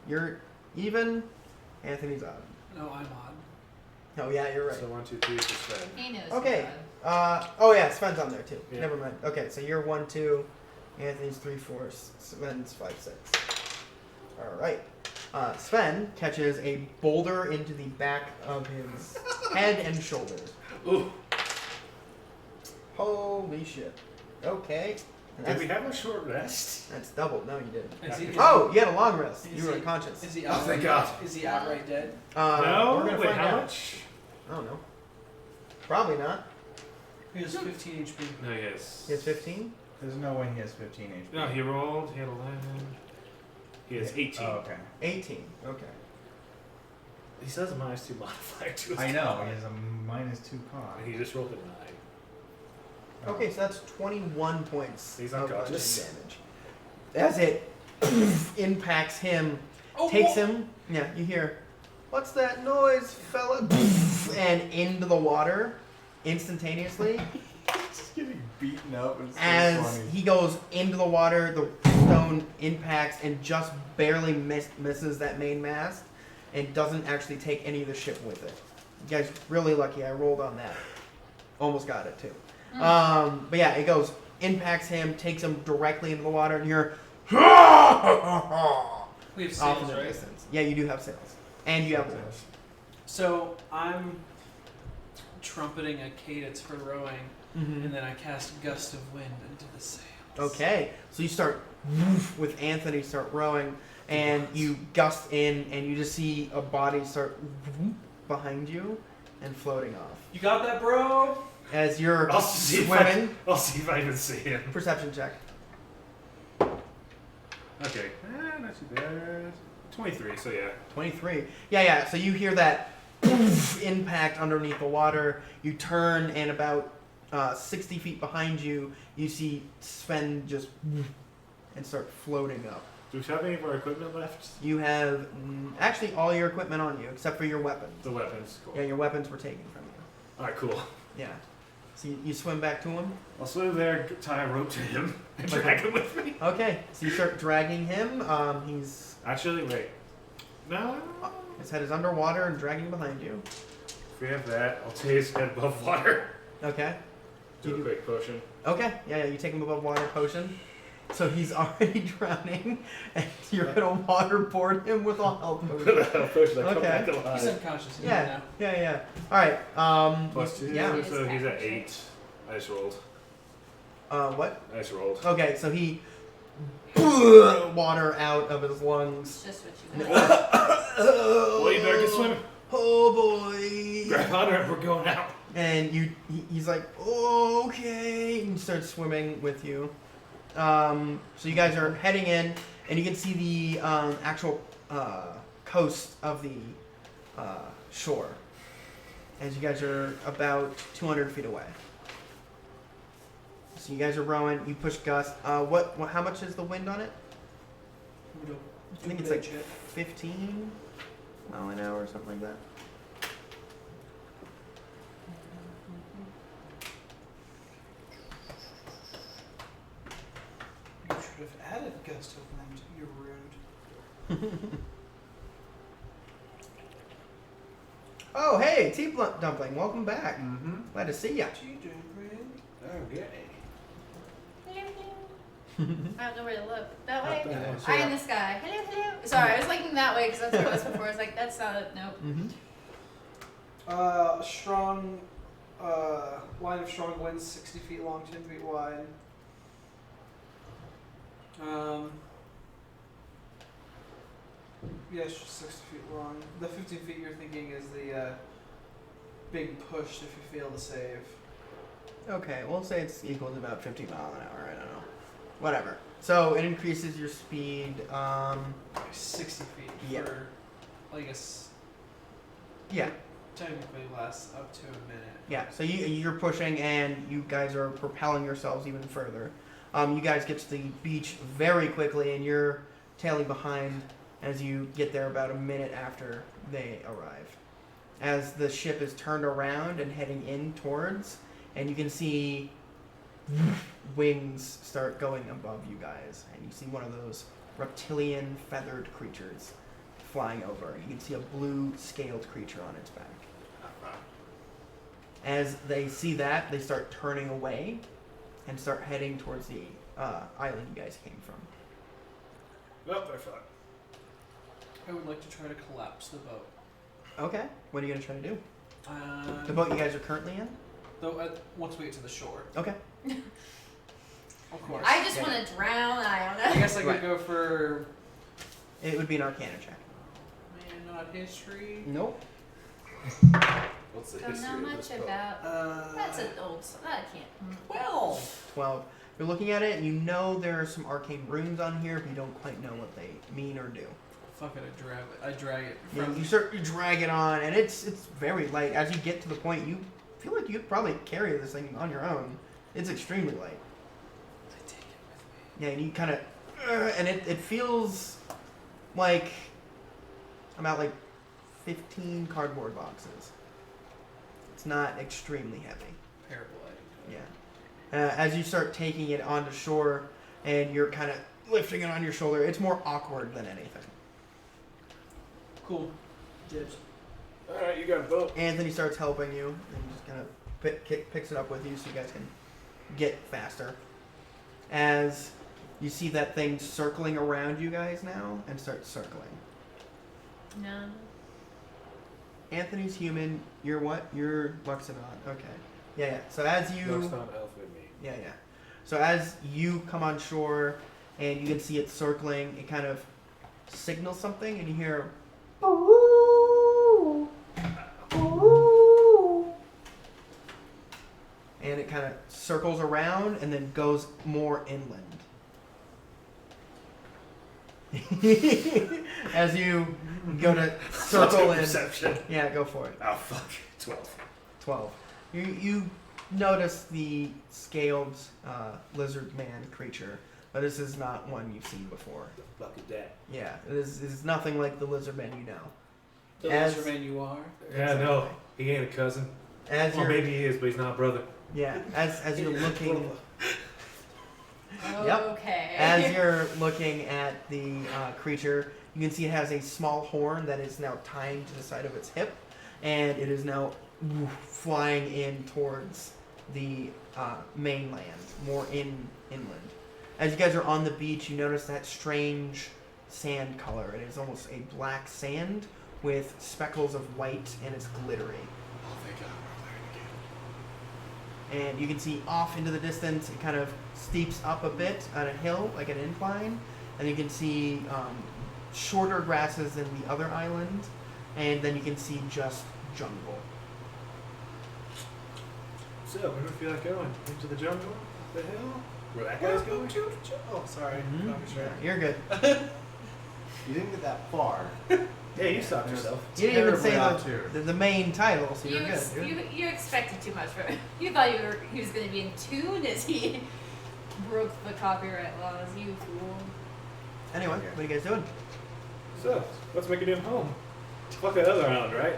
you're even. Anthony's odd. No, I'm odd. Oh yeah, you're right. So 1, 2, 3 for Sven. He knows. Okay. God. Oh yeah, Sven's on there too. Yeah. Never mind. Okay, so you're 1, 2. Anthony's 3, 4. Sven's 5, 6. All right. Sven catches a boulder into the back of his head and shoulders. Ooh. Holy shit. Okay. And Did That's, we have a short rest? that's doubled. No, you didn't. Is he, Oh, you had a long rest. Is You were he- unconscious. Is he Oh, outright, thank God. Is he outright dead? No. We're gonna Wait, find how out. much? I don't know. Probably not. He has 15 HP. No, yes. He has 15. There's no way he has 15 HP. No, he rolled. He had 11. He has 18. Oh, okay. 18. Okay. He still has a -2 modifier to his I know. con. He has a -2 con. And he just rolled a 9. Okay, so that's 21 points He's of unconscious. damage. As it impacts him, Oh, takes whoa. him. Yeah, you hear, "What's that noise, fella?" And into the water, instantaneously. Just getting beaten up. It's so As funny. he goes into the water, the stone impacts and just barely misses that main mast, and doesn't actually take any of the ship with it. You guys really lucky. I rolled on that. Almost got it too. But yeah, it goes, impacts him, takes him directly into the water, and you're We have off in sails, the right? distance. Yeah, you do have sails, and you have oars. So I'm trumpeting a cadence for rowing. and then I cast Gust of Wind into the sails. Okay, so you start with Anthony start rowing, and you gust in, and you just see a body start behind you and floating off You got that, bro? as you're I'll see if I, swimming. I'll see if I can see him. Perception check. Okay, not too bad. 23, so yeah. 23. Yeah. So you hear that impact underneath the water. You turn, and about 60 feet behind you, you see Sven just and start floating up. Do we have any of our equipment left? You have actually all your equipment on you except for your weapons. The weapons. Cool. Yeah, your weapons were taken from you. Alright, cool. Yeah. So you swim back to him. I'll swim there, tie a rope to him, and drag him with me. Okay. So you start dragging him. He's Actually, wait. No. his head is underwater and dragging behind you. If we have that, I'll take his head above water. Okay. Do a quick potion. Okay. Yeah. You take him above water potion. So he's already drowning, and you're gonna waterboard him with a health potion. Potion, I come Okay. back He's alive. unconscious Yeah. Yeah. All right. Plus 2, Yeah. so he's at 8. I just rolled. What? I just rolled. Okay. So he water out of his lungs. It's just what you And- want. Well, you better get swimming. Oh boy. Grab on her, we're going out. And he's like, oh, okay, and starts swimming with you. So you guys are heading in, and you can see the actual coast of the shore, as you guys are about 200 feet away. So you guys are rowing. You push gust. What? How much is the wind on it? I think it's like 15 mile an hour or something like that. You should have added Gust of Wind. You're rude. Oh, hey, Tea Dumpling, welcome back. Mm-hmm. Glad to see ya. What are you doing, Brand? Okay. I don't know where to look. That way? Up there. Eye in the sky. Hello. Sorry, I was looking that way because that's where it was before. I was like, that's not it. Nope. Mm-hmm. Strong, line of strong winds, 60 feet long, 10 feet wide. Yeah, it's just 60 feet long. The 15 feet you're thinking is the big push if you fail to save. Okay, we'll say it's equal to about 50 mile an hour. I don't know. Whatever. So it increases your speed. 60 feet Yeah. for, I guess, Yeah. technically lasts up to a minute. Yeah. So you're pushing, and you guys are propelling yourselves even further. You guys get to the beach very quickly, and you're tailing behind as you get there about a minute after they arrive. As the ship is turned around and heading in towards, and you can see wings start going above you guys, and you see one of those reptilian feathered creatures flying over. You can see a blue scaled creature on its back. As they see that, they start turning away and start heading towards the island you guys came from. Well, they're fine. I would like to try to collapse the boat. Okay, what are you gonna try to do? The boat you guys are currently in? Though, once we get to the shore. Okay. Of course. I just Yeah. want to drown. I don't I know. guess I could Right. go for It would be an Arcana check. man, not history. Nope. What's the Don't history know of much this boat? about. That's an old. That can't. 12. 12. You're looking at it, and you know there are some arcane runes on here, but you don't quite know what they mean or do. Fuck it, I drag it Yeah, from. you drag it on, and it's very light. As you get to the point, you feel like you'd probably carry this thing on your own. It's extremely light. I take it with me. Yeah, and you kind of, and it feels like about like 15 cardboard boxes. It's not extremely heavy. Paragliding. Yeah. As you start taking it onto shore, and you're kind of lifting it on your shoulder, it's more awkward than anything. Cool. Dibs. Alright, you got a boat. Anthony starts helping you, and just kind of picks it up with you so you guys can get faster. As you see that thing circling around you guys now, and starts circling. No. Anthony's human. You're what? You're Luxodon. Okay. Yeah. So as you Looks not elf with me. Yeah. So as you come on shore and you can see it circling, it kind of signals something, and you hear. And it kind of circles around and then goes more inland. As you go to circle in. Perception. Yeah, go for it. Oh fuck. 12. 12. You notice the scaled lizard man creature, but this is not one you've seen before. The fuck is that? Yeah, it is nothing like the lizard man you know. The As- lizard man you are. Yeah, no. He ain't a cousin. As Well, you're maybe he is, but he's not a brother. yeah, as you're looking Okay. as you're looking at the creature, you can see it has a small horn that is now tying to the side of its hip, and it is now flying in towards the mainland, more inland. As you guys are on the beach, you notice that strange sand color. It is almost a black sand with speckles of white, and it's glittery. Oh, thank God. And you can see off into the distance, it kind of steeps up a bit on a hill, like an incline. And you can see shorter grasses than the other island. And then you can see just jungle. So, where do we feel like going? Into the jungle? The hill? Where that guy's going? Oh, sorry. Mhm. Not sure. Yeah, you're good. You didn't get that far. Hey, you stopped yourself. You didn't even say Terribly off too. the main title, so you're You, good. ex- dude. you expected too much from him. You thought he was going to be in tune as he broke the copyright laws. You fool. Anyway, what are you guys doing? So, let's make it in home. Fuck that other island, right?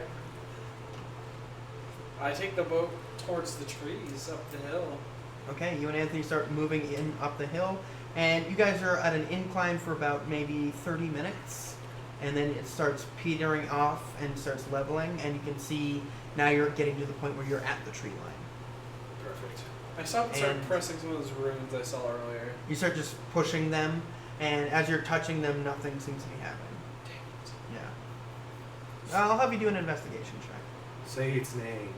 I take the boat towards the trees up the hill. Okay, you and Anthony start moving in up the hill, and you guys are at an incline for about maybe 30 minutes, and then it starts petering off and starts leveling, and you can see now you're getting to the point where you're at the tree line. Perfect. I stopped and started And- pressing some of those runes I saw earlier. You start just pushing them, and as you're touching them, nothing seems to be happening. Yeah. I'll have you do an investigation check. Say its name.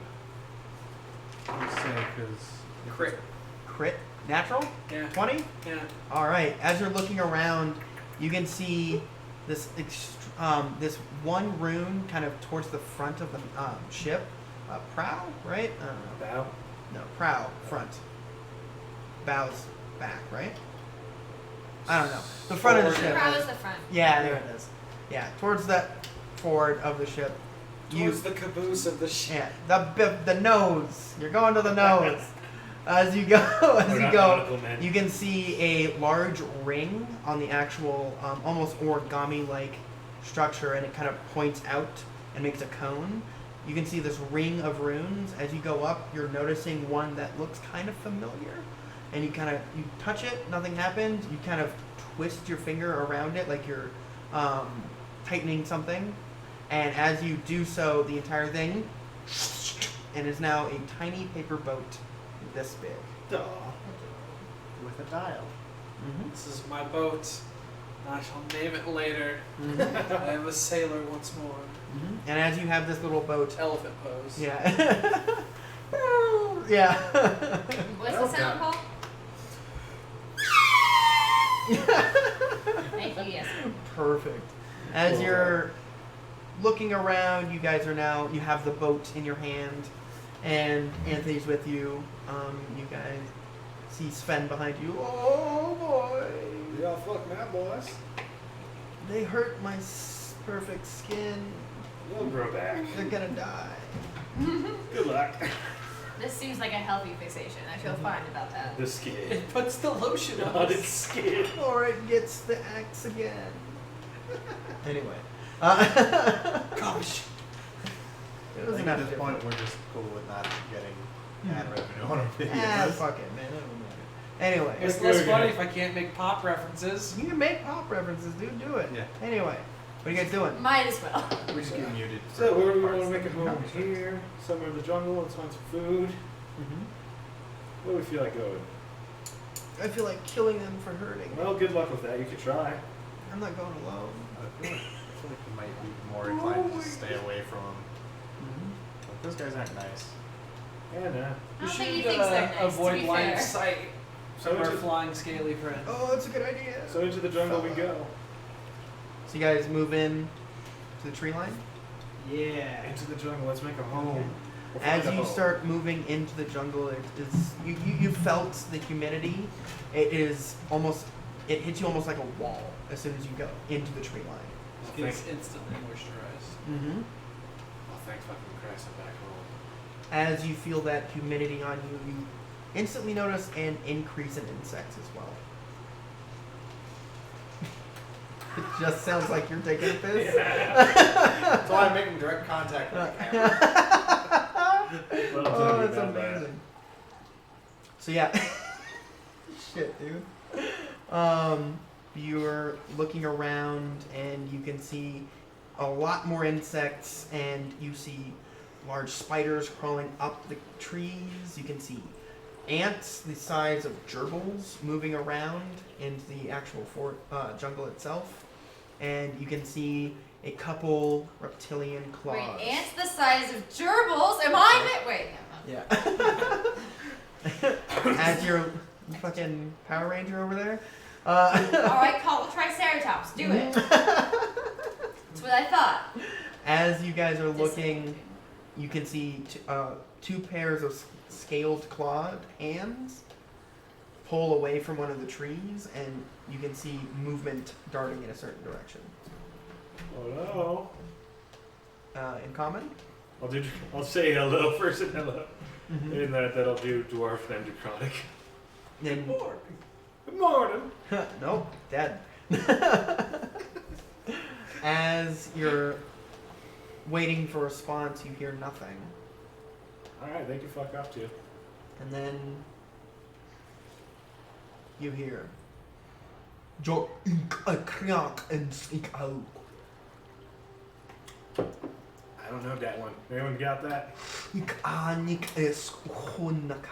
You say, because. Crit. Crit. Natural? Yeah. 20? Yeah. All right. As you're looking around, you can see this this one rune kind of towards the front of the ship. Prow, right? I don't know. Bow. No, prow, front. Bows, back, right? I don't know. The front of the Forward. ship. Prow is the front. Yeah, there it is. Yeah, towards the forward of the ship. Towards the caboose of the ship. Yeah, the nose. You're going to the nose. As you go, you can see a large ring on the actual, almost origami-like structure, and it kind of points out and makes a cone. You can see this ring of runes. As you go up, you're noticing one that looks kind of familiar, and you touch it, nothing happens. You kind of twist your finger around it like you're tightening something, and as you do so, the entire thing and is now a tiny paper boat this big. Duh. With a dial. Mm-hmm. This is my boat. I shall name it later. Mm-hmm. I am a sailor once more. Mm-hmm. And as you have this little boat, Elephant pose. yeah, yeah. What's the sound called? Thank you, yes. Perfect. As you're looking around, you guys are now, you have the boat in your hand, and Anthony's with you. You guys see Sven behind you. Oh boy. Y'all fuck my boys. They hurt my perfect skin. We'll grow back. They're gonna die. Good luck. This seems like a healthy fixation. I feel fine about that. The skin. It puts the lotion on. Not its skin. Or it gets the axe again. Anyway. Gosh. It I doesn't think have at to this point, we're just cool with not getting ad revenue on our videos. fuck it, man. It doesn't matter. Anyway. It's We're less funny good. if I can't make pop references. You can make pop references, dude. Do it. Yeah. Anyway. What are you guys doing? Might as well. We just get muted. So, for where do we parts want to make that a we home? don't. Here, somewhere in the jungle. Let's find some food. Mm-hmm. Where do we feel like going? I feel like killing them for hurting. Well, good luck with that. You could try. I'm not going alone. I feel like you might be more inclined to just stay away from them. Mm-hmm. Like, those guys aren't nice. Yeah, no. I We don't think he should thinks they're nice, to avoid be line fair. of sight So of our into, flying scaly friend. Oh, that's a good idea. so into the jungle we go. So you guys move in to the tree line. Yeah. Into the jungle. Let's make a home. We'll As find a you home. start moving into the jungle, you felt the humidity. It is almost, it hits you almost like a wall as soon as you go into the tree line. It gets instantly moisturized. Mm-hmm. Oh, thank fucking Christ, I'm back home. As you feel that humidity on you, you instantly notice an increase in insects as well. It just sounds like you're taking a piss. That's why I'm making direct contact with the camera. Well Oh, done, that's you done that. amazing. So yeah, shit, dude. You're looking around and you can see a lot more insects, and you see large spiders crawling up the trees. You can see ants the size of gerbils moving around into the actual jungle itself, and you can see a couple reptilian claws. Wait, ants the size of gerbils? Am I? Wait, no. Yeah. As your fucking Power Ranger over there. All right, call the Triceratops. Do it. That's what I thought. As you guys are looking, you can see two pairs of scaled clawed hands pull away from one of the trees, and you can see movement darting in a certain direction. Oh no. In common? I'll say hello first and hello. Mm-hmm. And that'll do dwarf then draconic. Then, Good morning. nope, dead. As you're waiting for a response, you hear nothing. Alright, they can fuck off too. And then you hear Jo ink a crack and sneak out. I don't know that one. Anyone got that? Ik anik es honaka.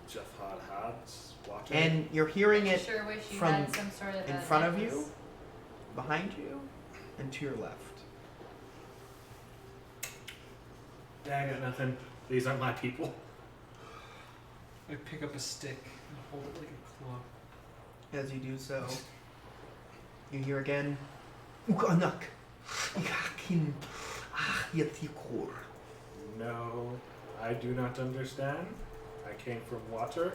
Jeff Hod Hod's watching. And you're hearing I it sure wish you from had some sort of in front of you, behind you, and to your left. Yeah, I got nothing. These aren't my people. I pick up a stick and hold it like a club. As you do so, you hear again. Ukanak. Ikakin. Ah, yatikur. No, I do not understand. I came from water,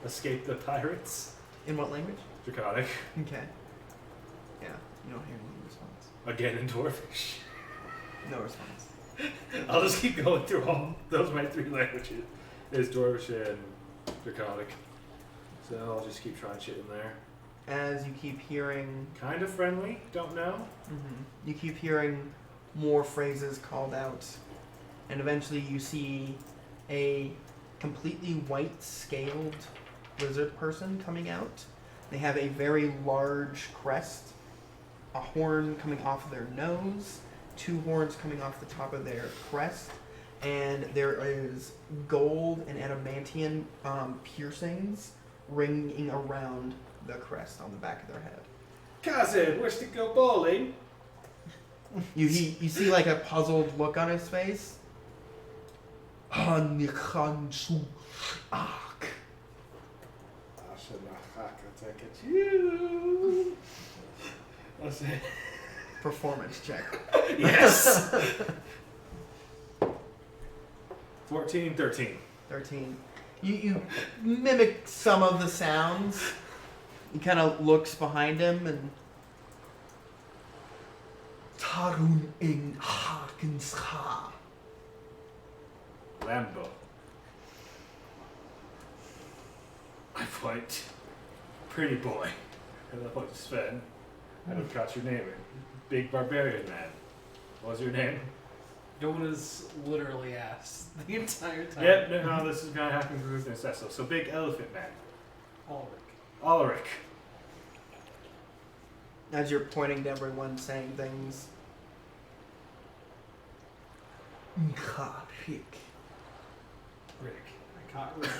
escaped the pirates. In what language? Draconic. Okay. Yeah, you don't hear any response. Again in Dwarfish. No response. I'll just keep going through all those my three languages. Is Dwarvish and Draconic. So I'll just keep trying shit in there. As you keep hearing, Kind of friendly, don't know. you keep hearing more phrases called out, and eventually you see a completely white scaled lizard person coming out. They have a very large crest, a horn coming off of their nose, two horns coming off the top of their crest, and there is gold and adamantium piercings ringing around the crest on the back of their head. Kazed, where's to go bowling? You see like a puzzled look on his face. Hanikhansu ak. You. I'll say. Performance check. Yes! 14, 13. 13. You mimic some of the sounds. He kind of looks behind him and Tarun in Hakensha. Lambo. I point. Pretty boy. Hello, Sven. I don't catch your name. Big barbarian man. What was your name? Jonas literally asked the entire time. Yep, no, this is gonna happen with Necessal. So big elephant man. Ulrich. Ulrich. As you're pointing to everyone saying things. Nkarik. Rick. I caught Rick.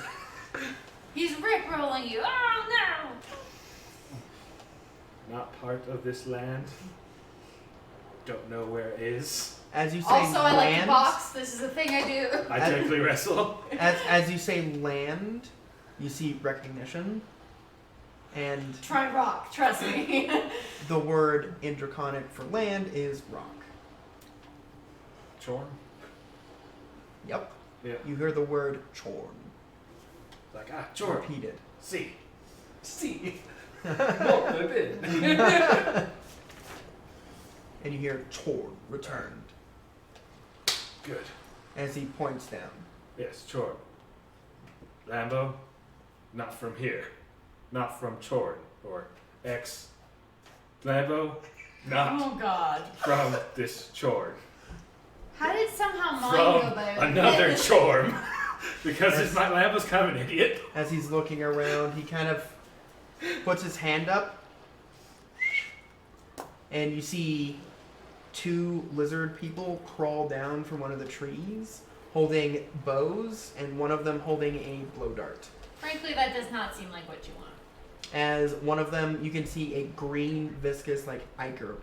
He's rickrolling you. Oh no! Not part of this land. Don't know where it is. As you say Also, I like to land, box. This is a thing I do. I technically wrestle. as you say land, you see recognition, and Try rock, trust me. the word in Draconic for land is rock. Chorn? Yep. Yeah. You hear the word chorn Like, Chorn. repeated. See. See. No, I did. And you hear chorn returned Good. as he points down. Yes, Chorn. Lambo, not from here. Not from Chorn. Or X. Lambo, not Oh God. from this Chorn. How did somehow mine From go by? another Chorn. Because it's my Lambo's kind of an idiot. As he's looking around, he kind of puts his hand up, and you see two lizard people crawl down from one of the trees holding bows, and one of them holding a blow dart. Frankly, that does not seem like what you want. As one of them, you can see a green, viscous, like ichor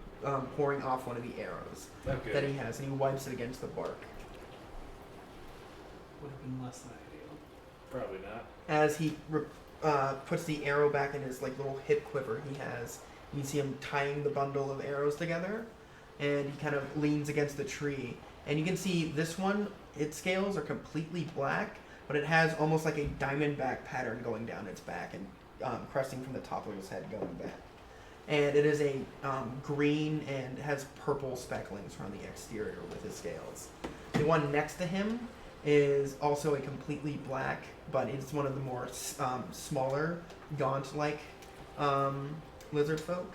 pouring off one of the arrows Okay. that he has, and he wipes it against the bark. Would have been less than ideal. Probably not. As he puts the arrow back in his like little hip quiver he has, you see him tying the bundle of arrows together, and he kind of leans against the tree. And you can see this one, its scales are completely black, but it has almost like a diamondback pattern going down its back and cresting from the top of his head going back. And it is a green and has purple specklings around the exterior with his scales. The one next to him is also a completely black, but it's one of the more smaller, gaunt-like lizard folk.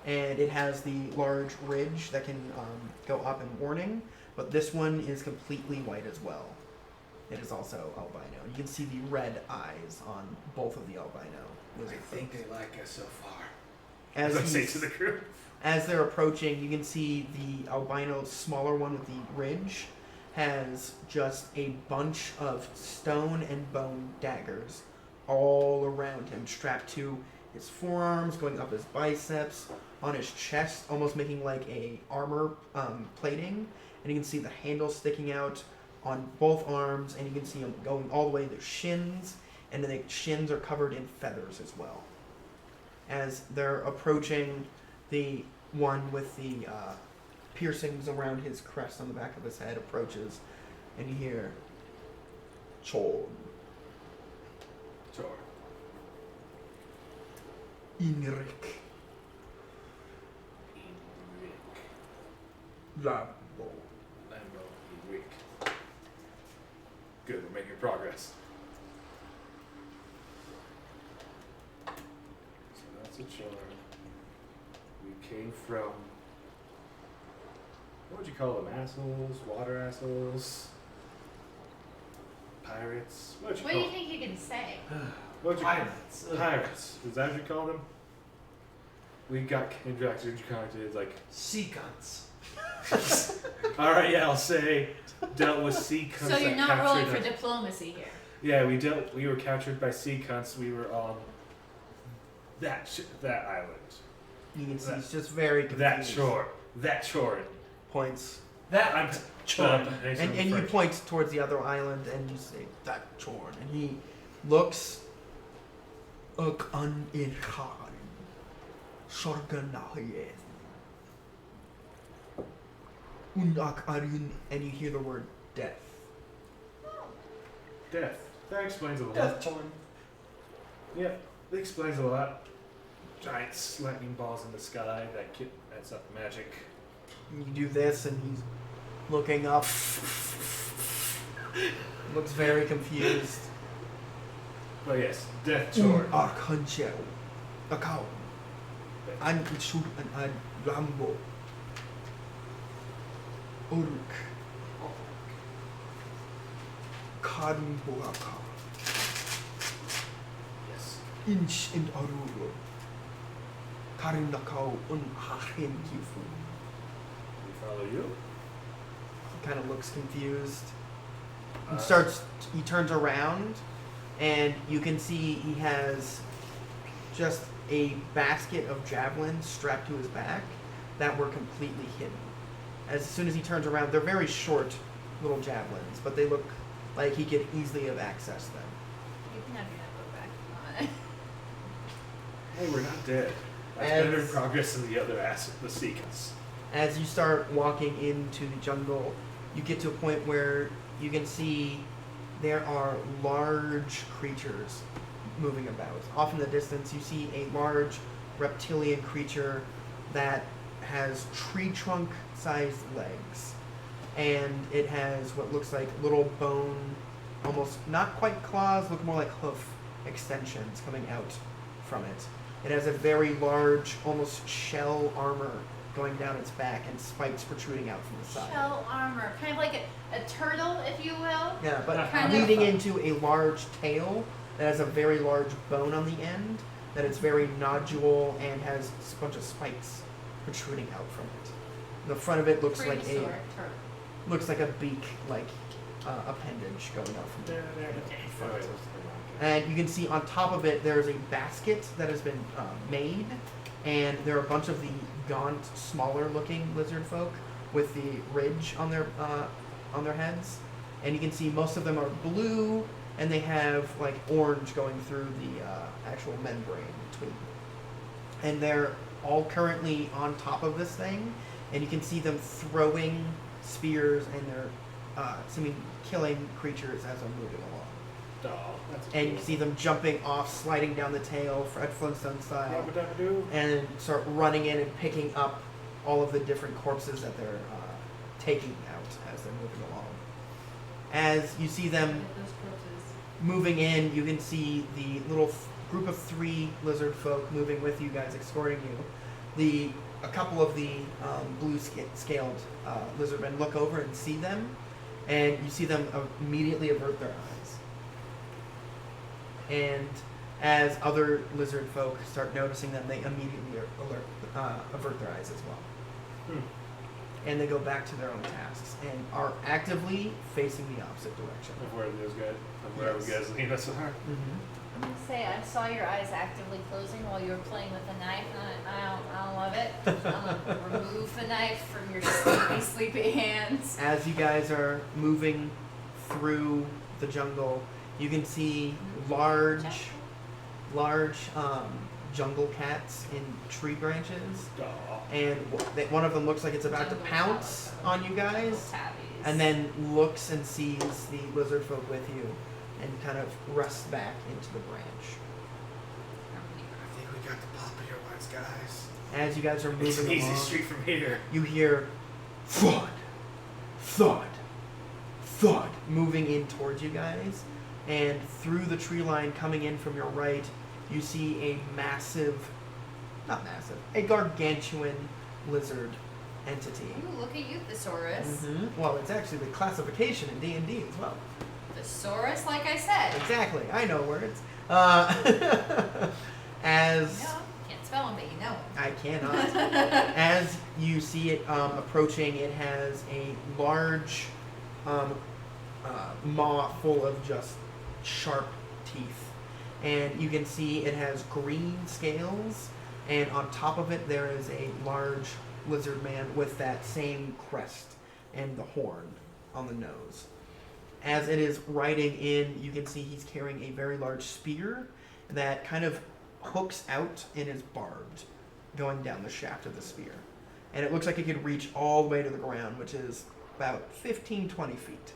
And it has the large ridge that can go up in warning, but this one is completely white as well. It is also albino. You can see the red eyes on both of the albino lizard folk. they like us so far. As As I say he's- to the crew. as they're approaching, you can see the albino smaller one with the ridge has just a bunch of stone and bone daggers all around him, strapped to his forearms, going up his biceps, on his chest, almost making like a armor plating. And you can see the handle sticking out on both arms, and you can see them going all the way to their shins, and then the shins are covered in feathers as well. As they're approaching the one with the piercings around his crest on the back of his head approaches, and you hear Chorn. Chorn. Inrik. Lambo. Lambo, Enric. Good, we're making progress. So that's a Chorn. We came from. What would you call them? Assholes? Water assholes? Pirates? What would you What do call you think you can say? What would you Pirates. Pirates. Is that what you call them? We got interacted like. Sea cunts. Alright, yeah, I'll say dealt with sea cunts. So you're that not rolling captured for us. diplomacy here. Yeah, we were captured by sea cunts. We were on that island. You can see he's just very confused. That shore. Points. I'm Chorn. And you point towards the other island and you say, that Chorn. And he looks Uk an irkhan. Sorganahayeth. Undak arin. And you hear the word death. Death. That explains a lot. Death Chorn. Yeah, that explains a lot. Giant lightning balls in the sky. That's up magic. You do this and he's looking up. Looks very confused. But yes, Death Chorn. Arkanchel. Akao. An Shur and Rambo. Uruk. Karimboaka. Yes. Inch and Aruro. Karindakao un Hachen Kifu. We follow you. He kind of looks confused. Uh, He turns around, and you can see he has just a basket of javelins strapped to his back that were completely hidden. As soon as he turns around, they're very short little javelins, but they look like he could easily have accessed them. You can have your notebook back if you want. Hey, we're not dead. That's As- better progress than the other the sequence. As you start walking into the jungle, you get to a point where you can see there are large creatures moving about. Off in the distance, you see a large reptilian creature that has tree trunk sized legs. And it has what looks like little bone, almost not quite claws, look more like hoof extensions coming out from it. It has a very large, almost shell armor going down its back and spikes protruding out from the side. Shell armor, kind of like a turtle, if you will. Yeah, but Kind of- leading into a large tail that has a very large bone on the end, that is very nodule and has a bunch of spikes protruding out from it. The front of it looks like Prehistoric turtle. a beak like appendage going out from Yeah, the front. And you can see on top of it there's a basket that has been made, and there are a bunch of the gaunt, smaller looking lizard folk with the ridge on their heads. And you can see most of them are blue, and they have like orange going through the actual membrane between. And they're all currently on top of this thing, and you can see them throwing spears, and they're seeming killing creatures as they're moving along. Oh, that's And you cool. see them jumping off, sliding down the tail, Fred Flintstone style, Rubber-dubber-doo. and start running in and picking up all of the different corpses that they're taking out as they're moving along. As you see them Get those corpses. moving in, you can see the little group of 3 lizard folk moving with you guys, escorting you. A couple of the blue-scaled lizardmen look over and see them, and you see them immediately avert their eyes. And as other lizard folk start noticing them, they immediately avert their eyes as well. And they go back to their own tasks and are actively facing the opposite direction. Of where those guys, of wherever Yes. guys lead us are. Mm-hmm. I'm gonna say I saw your eyes actively closing while you were playing with the knife, and I don't love it. I'm gonna remove the knife from your sleepy hands. As you guys are moving through the jungle, you can see large jungle cats in tree branches, Aw. and one of them looks like it's about to pounce on you guys, Tabbies. and then looks and sees the lizard folk with you, and kind of rests back into the branch. I think we got the popular ones, guys. As you guys are It's an moving easy along, street from here. you hear thud, thud, thud moving in towards you guys, and through the tree line coming in from your right, you see a a gargantuan lizard entity. Ooh, look at you, thesaurus. Well, it's actually the classification in D&D as well. Thesaurus, like I said. Exactly, I know words. As No, can't spell them, but you know 'em. I cannot. As you see it approaching, it has a large maw full of just sharp teeth. And you can see it has green scales, and on top of it there is a large lizard man with that same crest and the horn on the nose. As it is riding in, you can see he's carrying a very large spear that kind of hooks out and is barbed going down the shaft of the spear. And it looks like it could reach all the way to the ground, which is about 15-20 feet.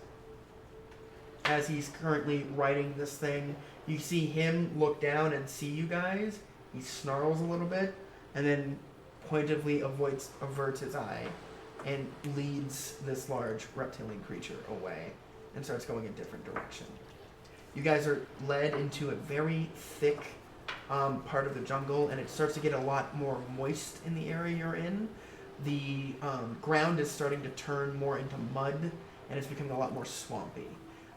As he's currently riding this thing, you see him look down and see you guys. He snarls a little bit and then pointedly averts his eye and leads this large reptilian creature away and starts going a different direction. You guys are led into a very thick part of the jungle, and it starts to get a lot more moist in the area you're in. The ground is starting to turn more into mud, and it's becoming a lot more swampy.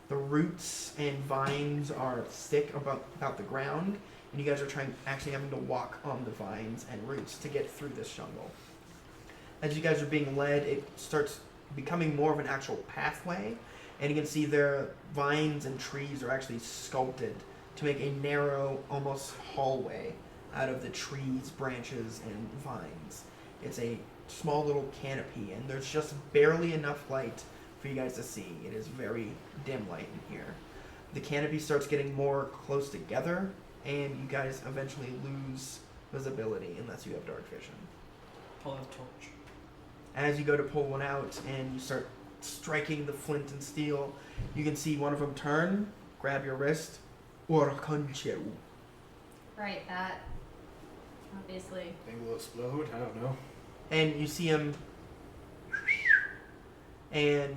The roots and vines are thick about the ground, and you guys are actually having to walk on the vines and roots to get through this jungle. As you guys are being led, it starts becoming more of an actual pathway, and you can see their vines and trees are actually sculpted to make a narrow, almost hallway out of the trees, branches, and vines. It's a small little canopy, and there's just barely enough light for you guys to see. It is very dim light in here. The canopy starts getting more close together, and you guys eventually lose visibility unless you have dark vision. Pull out a torch. As you go to pull one out and you start striking the flint and steel, you can see one of them turn, grab your wrist, Orkancheru. Right, that. Obviously. Thing will explode. I don't know. And you see him, and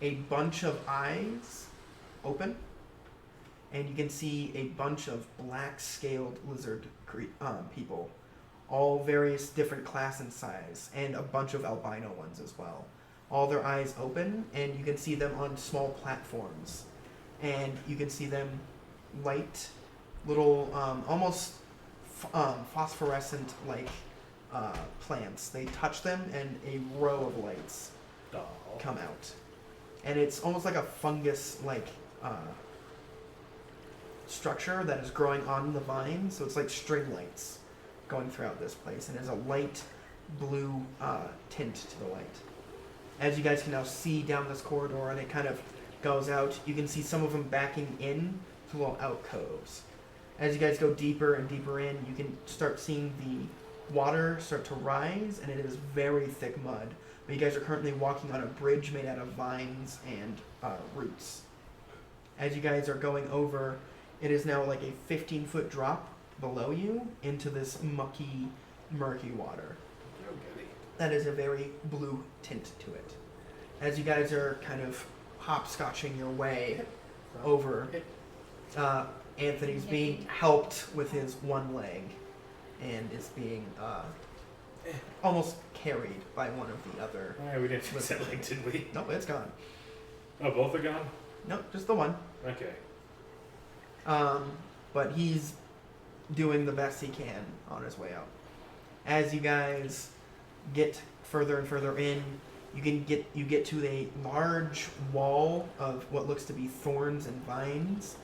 a bunch of eyes open, and you can see a bunch of black-scaled lizard people, all various different class and size, and a bunch of albino ones as well. All their eyes open, and you can see them on small platforms, and you can see them light little, almost phosphorescent like plants. They touch them, and a row of lights Doll. come out, and it's almost like a fungus like structure that is growing on the vine, so it's like string lights going throughout this place, and there's a light blue tint to the light. As you guys can now see down this corridor, and it kind of goes out, you can see some of them backing in to little alcoves. As you guys go deeper and deeper in, you can start seeing the water start to rise, and it is very thick mud. But you guys are currently walking on a bridge made out of vines and roots. As you guys are going over, it is now like a 15-foot drop below you into this mucky, murky water. Oh, goody. That is a very blue tint to it. As you guys are kind of hopscotching your way over, Anthony's being helped with his one leg and is being almost carried by one of the other. Alright, we didn't fix that leg, did we? No, it's gone. Oh, both are gone? No, just the one. Okay. But he's doing the best he can on his way out. As you guys get further and further in, you get to a large wall of what looks to be thorns and vines,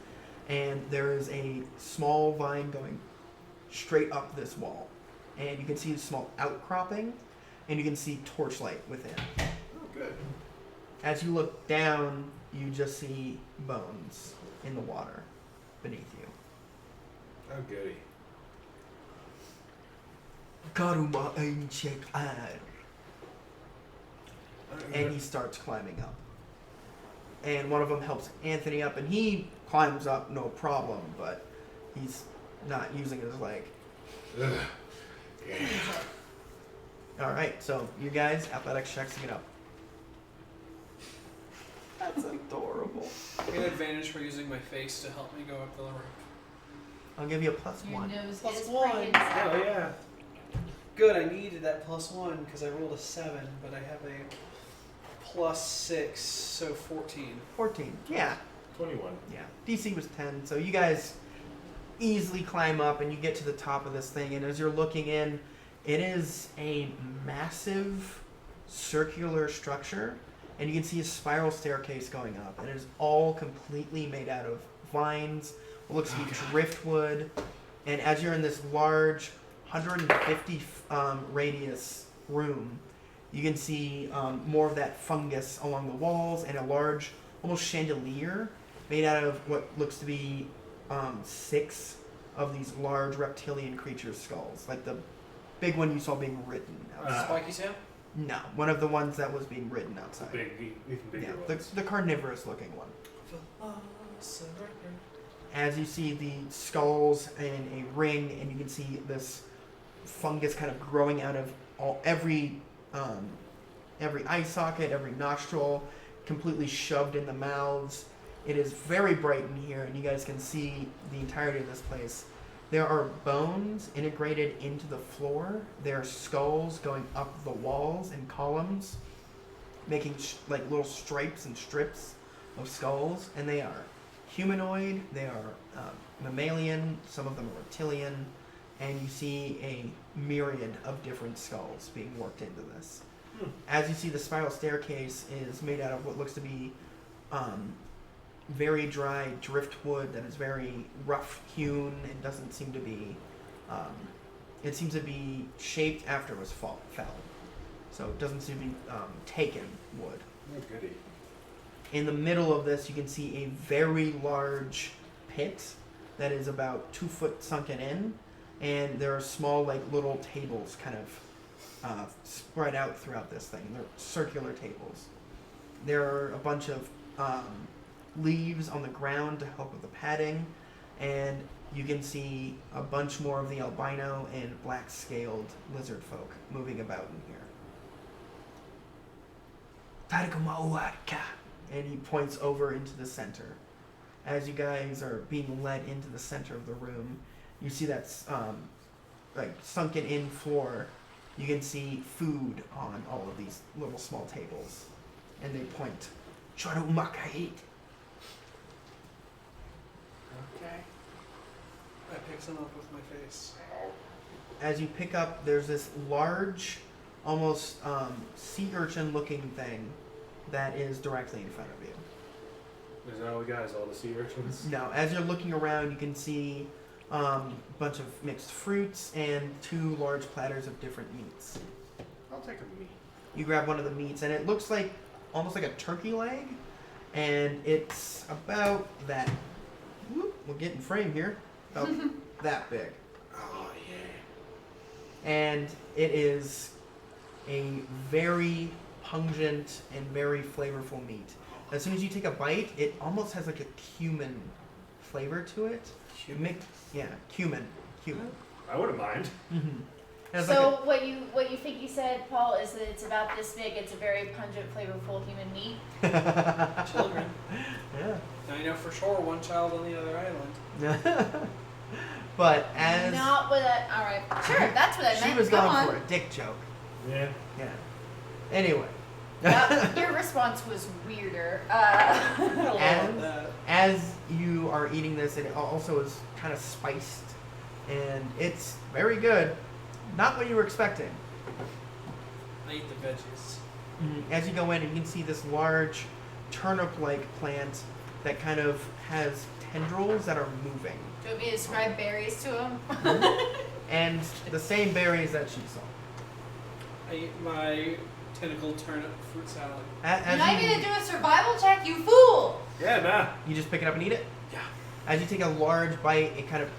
and there is a small vine going straight up this wall, and you can see a small outcropping, and you can see torchlight within. Oh, good. As you look down, you just see bones in the water beneath you. Oh, goody. Karuma ancient ar. And he starts climbing up. And one of them helps Anthony up, and he climbs up no problem, but he's not using his leg. Ugh. Yeah. Alright, so you guys, athletics checks to get up. That's adorable. I get advantage for using my face to help me go up the ramp. I'll give you a plus Your one. nose Plus is one. pretty Oh, yeah. Good, I needed that +1 because I rolled a 7, but I have a +6, so 14. 14. Yeah. 21. Yeah. DC was 10, so you guys easily climb up and you get to the top of this thing, and as you're looking in, it is a massive circular structure, and you can see a spiral staircase going up, and it is all completely made out of vines, what looks to be driftwood, and as you're in this large 150 radius room, you can see more of that fungus along the walls, and a large, almost chandelier made out of what looks to be 6 of these large reptilian creatures' skulls, like the big one you saw being ridden outside. Spiky tail? No, one of the ones that was being ridden outside. Big, even bigger Yeah, ones. the carnivorous looking one. As you see the skulls and a ring, and you can see this fungus kind of growing out of every eye socket, every nostril, completely shoved in the mouths. It is very bright in here, and you guys can see the entirety of this place. There are bones integrated into the floor. There are skulls going up the walls and columns, making like little stripes and strips of skulls, and they are humanoid, they are mammalian, some of them are reptilian, and you see a myriad of different skulls being worked into this. As you see, the spiral staircase is made out of what looks to be very dry driftwood that is very rough hewn and doesn't seem to be, it seems to be shaped after it was fell. so it doesn't seem to be taken wood. Oh, goody. In the middle of this, you can see a very large pit that is about 2 foot sunken in, and there are small, like, little tables kind of spread out throughout this thing. They're circular tables. There are a bunch of leaves on the ground to help with the padding, and you can see a bunch more of the albino and black-scaled lizard folk moving about in here. And he points over into the center. As you guys are being led into the center of the room, you see that like sunken in floor. You can see food on all of these little small tables, and they point. Okay. I pick some up with my face. As you pick up, there's this large, almost sea urchin-looking thing that is directly in front of you. Is that all we got? Is all the sea urchins? Now, as you're looking around, you can see a bunch of mixed fruits and 2 large platters of different meats. I'll take a meat. You grab one of the meats, and it looks like almost like a turkey leg, and it's about that. Whoop, we'll get in frame here. About that big. Oh, yeah. And it is a very pungent and very flavorful meat. As soon as you take a bite, it almost has like a cumin flavor to it. Yeah, cumin. I wouldn't mind. Mm-hmm. So what you think you said, Paul, is that it's about this big. It's a very pungent, flavorful human meat. Children. Yeah. Now you know for sure one child on the other island. But as Not what I. All right, sure, that's what I meant. she was Go going on. for a dick joke. Yeah. Yeah. Anyway. Your response was weirder. I love And- that. As you are eating this, it also is kind of spiced, and it's very good. Not what you were expecting. I eat the veggies. As you go in, you can see this large turnip-like plant that kind of has tendrils that are moving, Do you want me to describe berries to him? and the same berries that she saw. I eat my tentacle turnip fruit salad. As You're not you, even gonna do a survival check, you fool! Yeah, nah. you just pick it up and eat it. Yeah. As you take a large bite, it kind of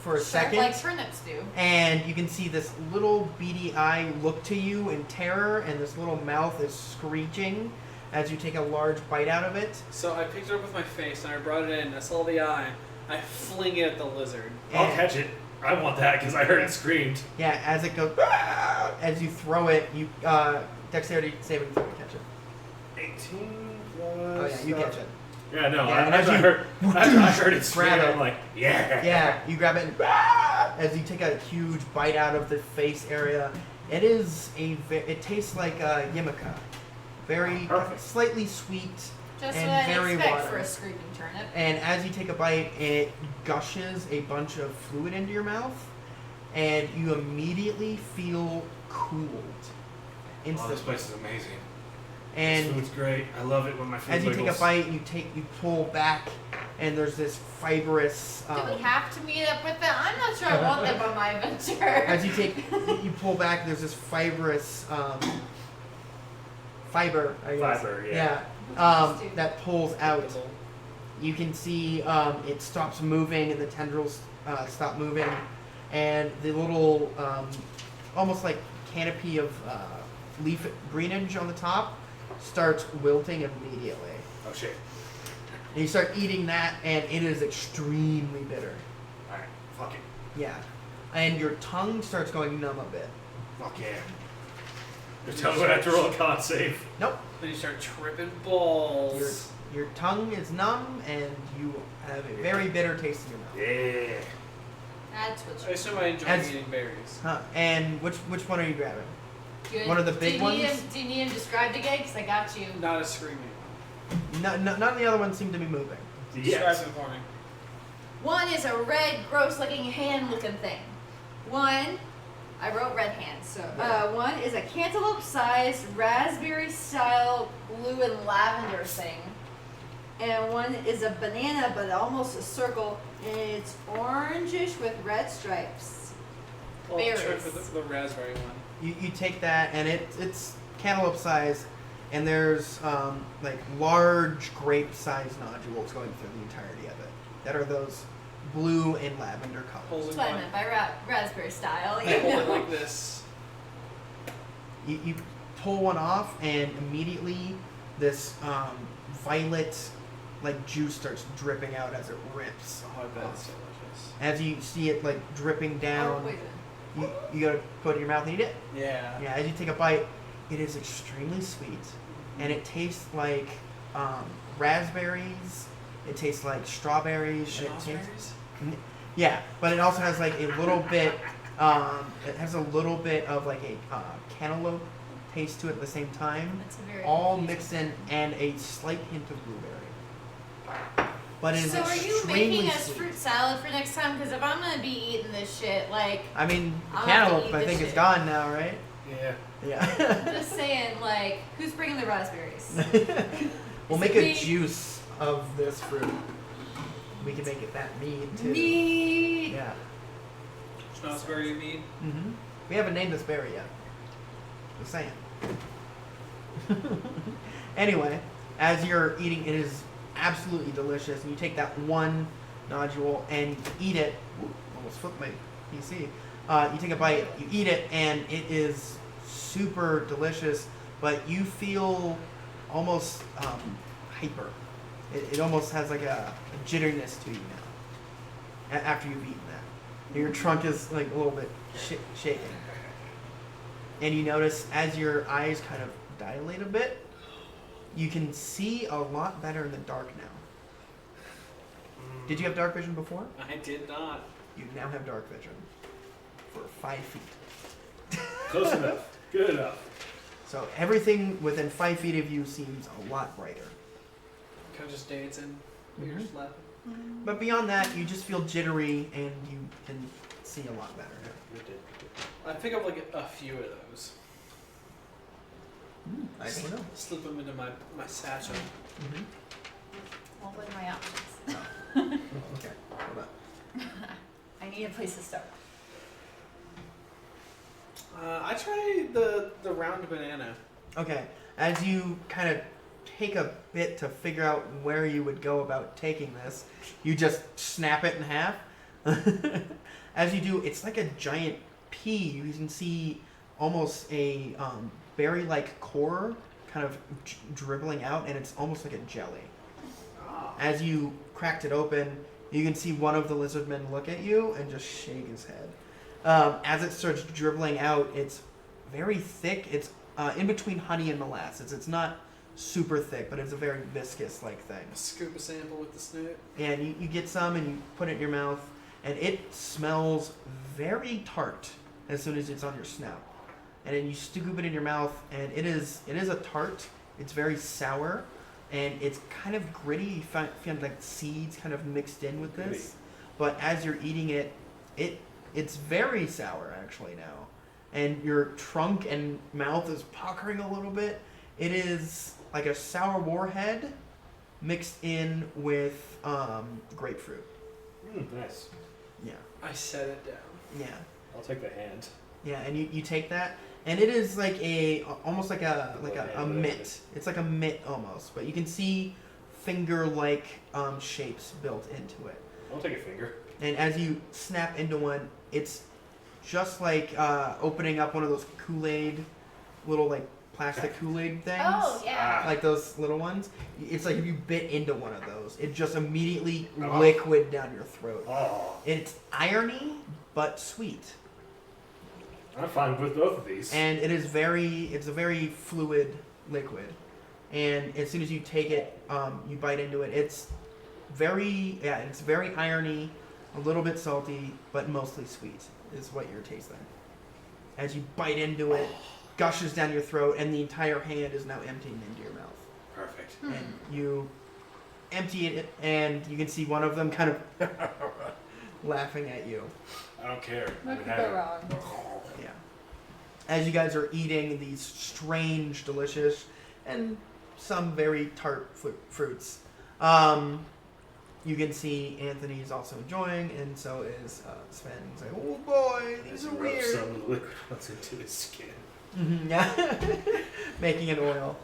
for a second. Like turnips do. And you can see this little beady eye look to you in terror, and this little mouth is screeching as you take a large bite out of it. So I picked it up with my face and I brought it in. I saw the eye. I fling it at the lizard. I'll And- catch it. I want that because I heard it screamed. Yeah, as it goes, as you throw it, you dexterity saving throw to catch it. 18 plus. Oh yeah, you catch it. Yeah, no. Yeah, and after I heard it scream, grab it. I'm like, yeah. Yeah, you grab it, and as you take a huge bite out of the face area, it is it tastes like yamaka, very Perfect. slightly sweet. Just And what I'd very expect watery. for a screaming turnip. And as you take a bite, it gushes a bunch of fluid into your mouth, and you immediately feel cooled Oh, instantly. this place is amazing. This And food's great. I love it when my food as you take wiggles. a bite, you pull back, and there's this fibrous. Do we have to meet up with them? I'm not sure I want them on my adventure. As you pull back, there's this fibrous fiber. I guess. Fiber, Yeah. Interesting. That pulls out. You can see it stops moving, and the tendrils stop moving, and the little almost like canopy of leaf greenage on the top starts wilting immediately. Oh shit. And you start eating that, and it is extremely bitter. Alright, fuck it. Yeah. And your tongue starts going numb a bit. Fuck yeah. You're telling me I have to roll a con save. Nope. Then you start tripping balls. Your tongue is numb, and you have a very bitter taste in your mouth. Yeah. That's what I assume I enjoy As- eating berries. Huh. And which one are you grabbing? Good. One of the big do you need ones? Him, do you need him described again? Because I got you. Not a screaming. None of the other ones seem to be moving. Describe it for me. One is a red, gross-looking hand-looking thing. One, I wrote red hands. So one is a cantaloupe-sized raspberry-style blue and lavender thing, and one is a banana, but almost a circle, and it's orangish with red stripes. Well, Berries. try for the raspberry one. you take that, and it's cantaloupe size, and there's like large grape-sized nodules going through the entirety of it. That are those blue and lavender colors. Holding That's what I one. meant by raspberry style. I You hold it know? like this. You pull one off, and immediately this violet like juice starts dripping out as it rips. Oh, I bet it's delicious. As you see it like dripping Or down, poison. you gotta put it in your mouth and eat it. Yeah. Yeah, as you take a bite, it is extremely sweet, and it tastes like raspberries. It tastes like strawberries. and it tastes, Raspberries? yeah, but it also has like a little bit. It has a little bit of like a cantaloupe taste to it at the same time, That's a very all confusing. mixed in, and a slight hint of blueberry. But it is So are you extremely making us sweet. fruit salad for next time? Because if I'm gonna be eating this shit, like, I mean, the I'll have to cantaloupe eat I this think is shit. gone now, right? Yeah. Yeah. just saying, like, who's bringing the raspberries? We'll Is make it a me? juice of this fruit. We can make it that mead too. Meat. Yeah. Raspberry mead. Mm-hmm. We haven't named this berry yet. Just saying. Anyway, as you're eating, it is absolutely delicious, and you take that one nodule and eat it. Ooh, almost flipped my PC. You take a bite, you eat it, and it is super delicious, but you feel almost hyper. It almost has like a jitteriness to you now after you've eaten that. Your trunk is like a little bit shaking. And you notice as your eyes kind of dilate a bit, you can see a lot better in the dark now. Did you have dark vision before? I did not. You now have dark vision for 5 feet. Close enough. Good enough. So everything within 5 feet of you seems a lot brighter. Kind of just dancing. Mhm. You're just laughing. But beyond that, you just feel jittery and you can see a lot better. I pick up like a few of those. I don't know. Slip them into my satchel. Mm-hmm. What were my options? Okay. Hold on. I need a place to start. I tried the round banana. Okay. As you kind of take a bit to figure out where you would go about taking this, you just snap it in half. As you do, it's like a giant pea. You can see almost a berry-like core kind of dribbling out, and it's almost like a jelly. As you cracked it open, you can see one of the lizardmen look at you and just shake his head. As it starts dribbling out, it's very thick. It's in between honey and molasses. It's not super thick, but it's a very viscous-like thing. Scoop a sample with the snoot. And you get some and you put it in your mouth, and it smells very tart as soon as it's on your snout. And then you scoop it in your mouth, and it is a tart. It's very sour, and it's kind of gritty. You find like seeds kind of mixed in with this. But as you're eating it, it's very sour actually now. And your trunk and mouth is puckering a little bit. It is like a sour warhead mixed in with grapefruit. Nice. Yeah. I set it down. Yeah. I'll take the hand. Yeah, and you take that, and it is like almost like a mitt. It's like a mitt almost, but you can see finger-like shapes built into it. I'll take a finger. And as you snap into one, it's just like opening up one of those Kool-Aid, little like plastic Kool-Aid things. Oh, yeah. Like those little ones. It's like if you bit into one of those, it just immediately Oh. liquid down your throat. Oh, It's irony, but sweet. I'm fine with both of these. And it's a very fluid liquid. And as soon as you take it, you bite into it. It's very irony, a little bit salty, but mostly sweet is what you're tasting. As you bite into it, gushes down your throat, and the entire hand is now emptying into your mouth. Perfect. And you empty it, and you can see one of them kind of laughing at you. I don't care. What I could have go it. wrong? Yeah. As you guys are eating these strange, delicious, and some very tart fruits, you can see Anthony is also enjoying, and so is Sven. He's like, oh boy, As these he are rubs weird. some of the liquid once into his skin. Yeah, making an oil.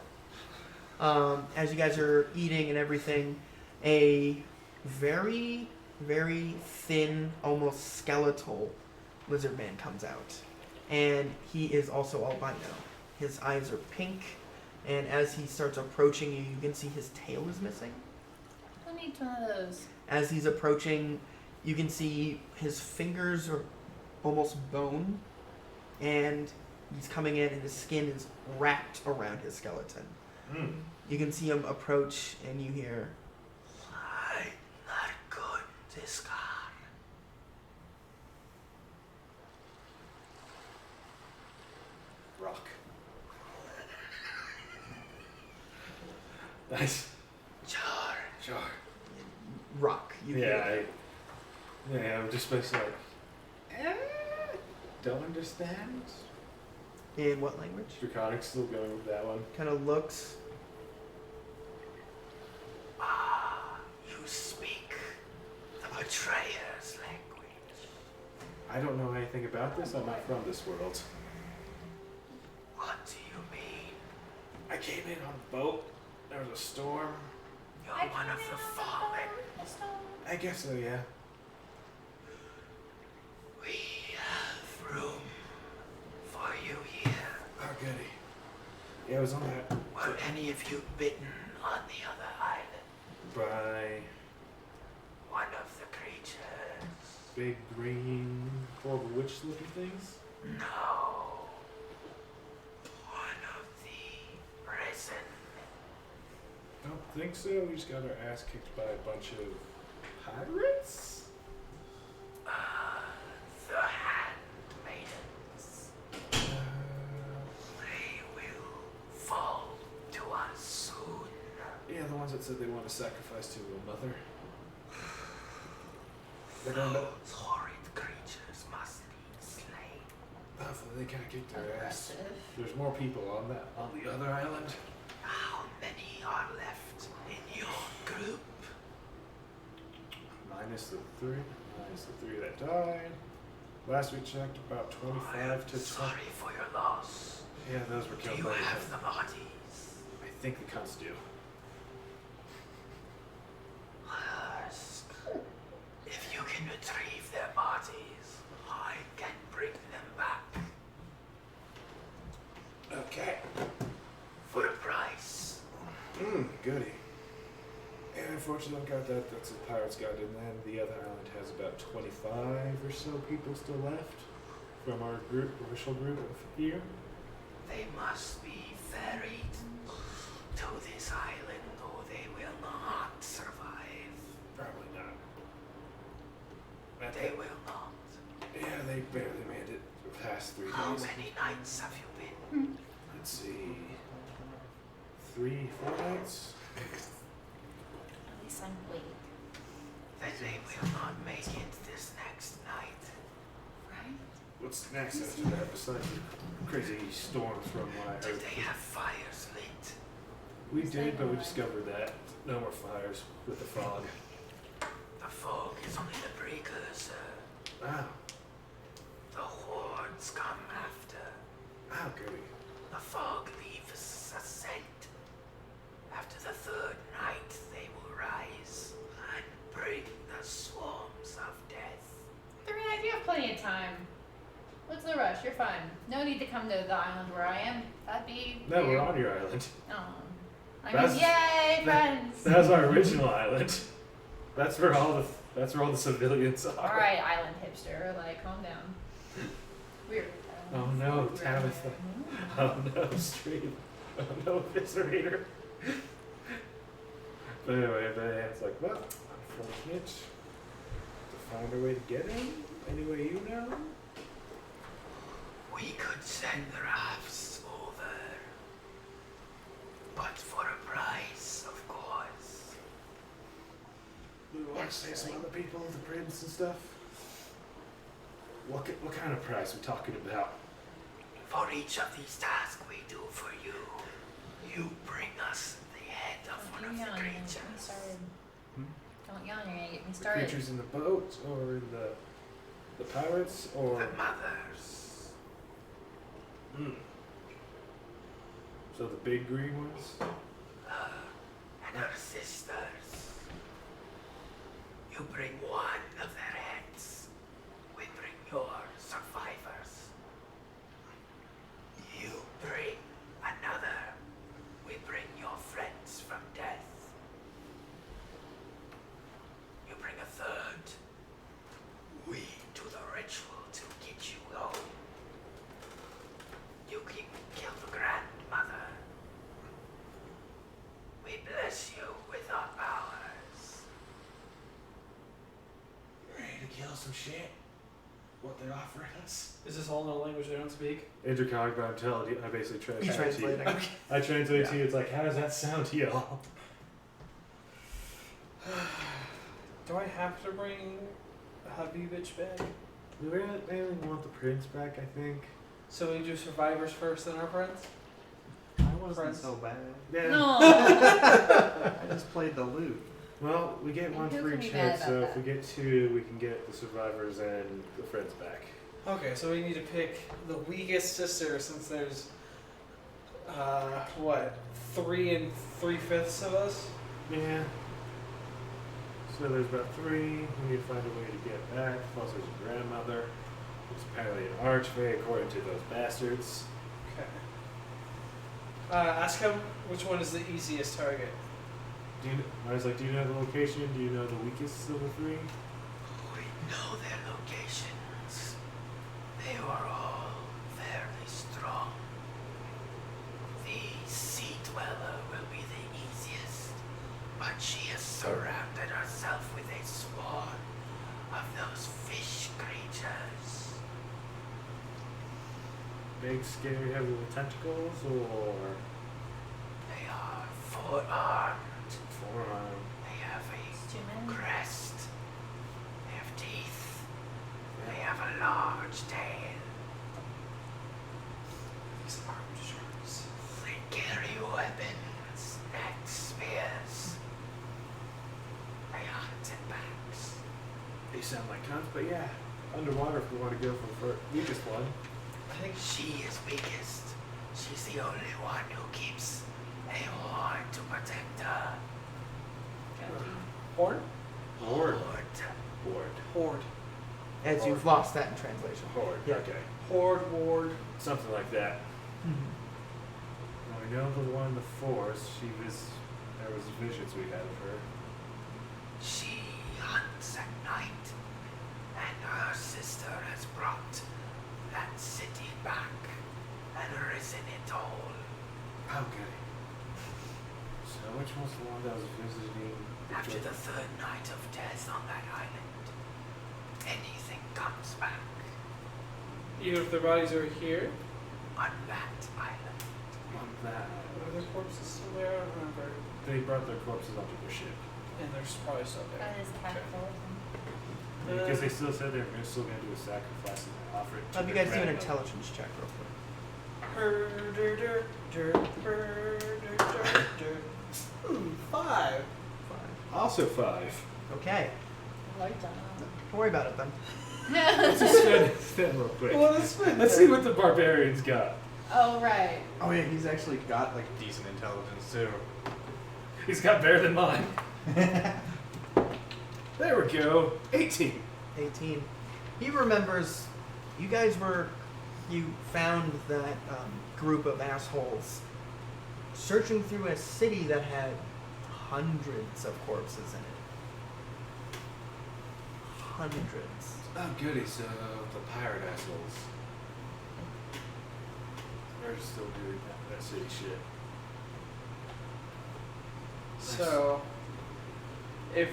As you guys are eating and everything, a very, very thin, almost skeletal lizard man comes out. And he is also albino. His eyes are pink, and as he starts approaching you, you can see his tail is missing. Who needs one of those? As he's approaching, you can see his fingers are almost bone, and he's coming in, and his skin is wrapped around his skeleton. Mm. You can see him approach, and you hear, "I'm not good, this guy." Rock. Nice. Char. Sure. Rock. You hear. I'm just basically like, don't understand. In what language? Draconic still going with that one. Kind of looks. Ah, you speak the betrayer's language. I don't know anything about this. I'm not from this world. What do you mean? I came in on a boat. There was a storm. You're one of the fallen. I guess so, yeah. We have room for you here. Oh, goody. Yeah, I was on that Were any of you bitten on the other island? by One of the creatures? big green horrible witch-looking things. No. One of the prison. Don't think so. We just got our ass kicked by a bunch of pirates. The handmaidens. They will fall to us soon. Yeah, the ones that said they want to sacrifice to a mother. They're going to... Those horrid creatures must be slain. Hopefully they kind of kicked their ass. Aggressive. There's more people on the other island. How many are left in your group? Minus the three that died. Last we checked, about 25 to 20. Sorry for your loss. Yeah, those were Do killed you by have the the bodies? I think the cunts do. Ask. If you can retrieve their bodies, I can bring them back Okay. for a price. Goody. And unfortunately, got that. That's a pirate's guide, and then the other island has about 25 or so people still left from our group, official group of here. They must be ferried to this island, or they will not survive. Probably not. They will not. Yeah, they barely made it past 3 How days. many nights have you been? Let's see. 3, 4 nights? At least I'm waiting. Then they will not make it this next night. Right? What's next after that besides the crazy storms from what I Did heard? they have fires lit? We did, but we discovered that no more fires with the fog. The fog is only the precursor. Wow. The hordes come after. Wow, goody. The fog leaves a scent. After the third night, they will rise and bring the swarms of death. 3 nights, you have plenty of time. What's the rush? You're fine. No need to come to the island where I am. That'd be No, we're weird. on your island. Oh. I That's- mean, yay, friends! That was our original island. That's where all the civilians are. Alright, island hipster, like, calm down. Weird. Oh no, Tabitha. Oh no, Stream. Oh no, Eviscerator. But anyway, it's like, well, unfortunate. To find a way to get in, any way you know. We could send rafts over. But for a price, of course. We want to say some other people, the prince and stuff. What kind of price we talking about? For each of these tasks we do for you, you bring us the head of one of the creatures. Don't you're gonna get me The started. creatures in the boat, or the pirates, or The mothers. So the big green ones? And her sisters. You bring one of their heads. We bring your survivors. You bring another. We bring your friends from death. You bring a third. We do the ritual to get you home. You can kill the grandmother. We bless you with our powers. Ready to kill some shit? What they're offering us? Is this all in a language I don't speak? Intercomic, but I'm telling you, I basically He's translate to you. translating. I translate to you, it's like, how does that sound to y'all? Do I have to bring Habibich back? We really want the prince back, I think. So we do survivors first, then our friends? I wasn't Friends. so bad. Yeah. No. I just played the lute. Well, we get one Who for can each be mad head, so about if we that? get two, we can get the survivors and the friends back. Okay, so we need to pick the weakest sister since there's, what, 3 3/5 of us? Yeah. So there's about three. We need to find a way to get back. Plus, there's a grandmother. Who's apparently an archfey, according to those bastards. Okay. Ask him which one is the easiest target. I was like, do you know the location? Do you know the weakest of the three? We know their locations. They are all very strong. The sea dweller will be the easiest, but she has surrounded herself with a swarm of those fish creatures. Big, scary, heavy with tentacles, or They are four-armed. forearm? They have It's too a many. crest. They have teeth. They have a large tail. These armed sharks. They carry weapons, neck spears. They hunt in packs. They sound like cunts, but yeah. Underwater, if we want to go for the weakest one. I think She is weakest. She's the only one who keeps a horde to protect her. Horde? Horde. Horde. Horde. As you've lost that in translation. Horde. Yeah. Okay. Horde, ward. Something like that. Now we know the one in the forest. There was visions we had of her. She hunts at night, and her sister has brought that city back and risen it all. Okay. So which one's the one that was visiting? After the third night of death on that island, anything comes back Even if their bodies are here. on that island. On that. Are their corpses still there? I don't remember. They brought their corpses onto their ship. And they're probably still there. That is tactful. Because they still said they were still going to do a sacrifice and offer it to Have you their guys do an grandmother. intelligence check real quick? Ooh, 5. 5. Also 5. Okay. Like that. Don't worry about it then. Let's just spin real quick. Well, let's spin Let's see what the barbarians got. Oh, right. Oh yeah, he's actually got like decent intelligence too. He's got better than mine. There we go. 18. 18. He remembers you found that group of assholes searching through a city that had hundreds of corpses in it. Hundreds. Oh, goody. So the pirate assholes. They're still doing that city shit. So, if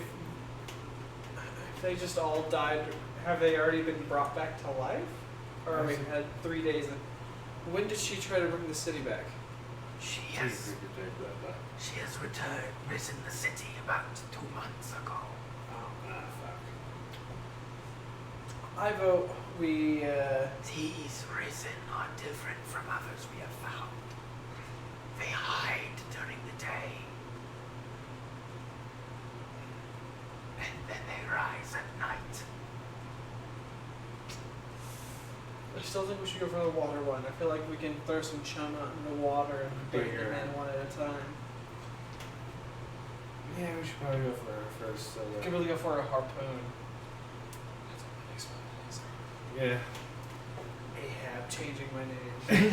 they just all died, have they already been brought back to life? Or we had 3 days? When did she try to bring the city back? She Please has, read your day, but, she has returned, risen the city about 2 months ago. fuck. I vote we. These risen are different from others we have found. They hide during the day. still think we should go for the water one. I feel like we can throw some chum out in the water and bait them in one at a time. Yeah, we should probably go for her first. So We could really go for a harpoon. That's what my next one is. yeah. Ahab, changing my name.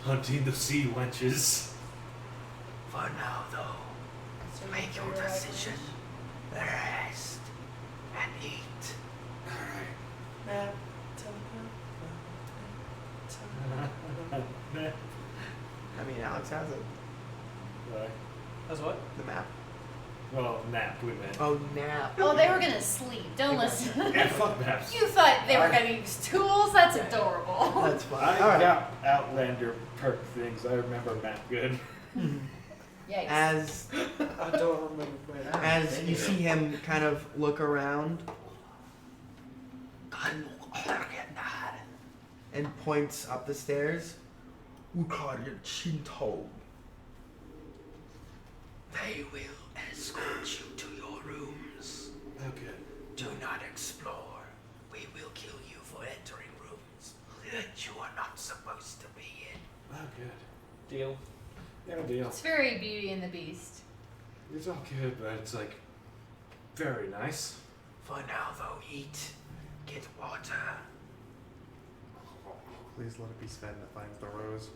Hunting the sea wenches. For now, though, make your decision, rest, and eat. Alright. I mean, Alex has it. Right. That's what? The map. Well, nap, we meant. Oh, nap. Oh, they were gonna sleep. Don't listen. Yeah, fuck naps. You thought they were gonna use tools? That's adorable. That's fine. I All right. got Outlander perk things. I remember map good. Yikes. As I don't remember playing that. as you see him kind of look around and points up the stairs. Ukaria Chinto. They will escort you to your rooms. Okay. Do not explore. We will kill you for entering rooms that you are not supposed to be in. Oh, good. Deal. Yeah, deal. It's very Beauty and the Beast. It's all good, but it's like very nice. For now, though, eat, get water. Please let it be Sven that finds the rose.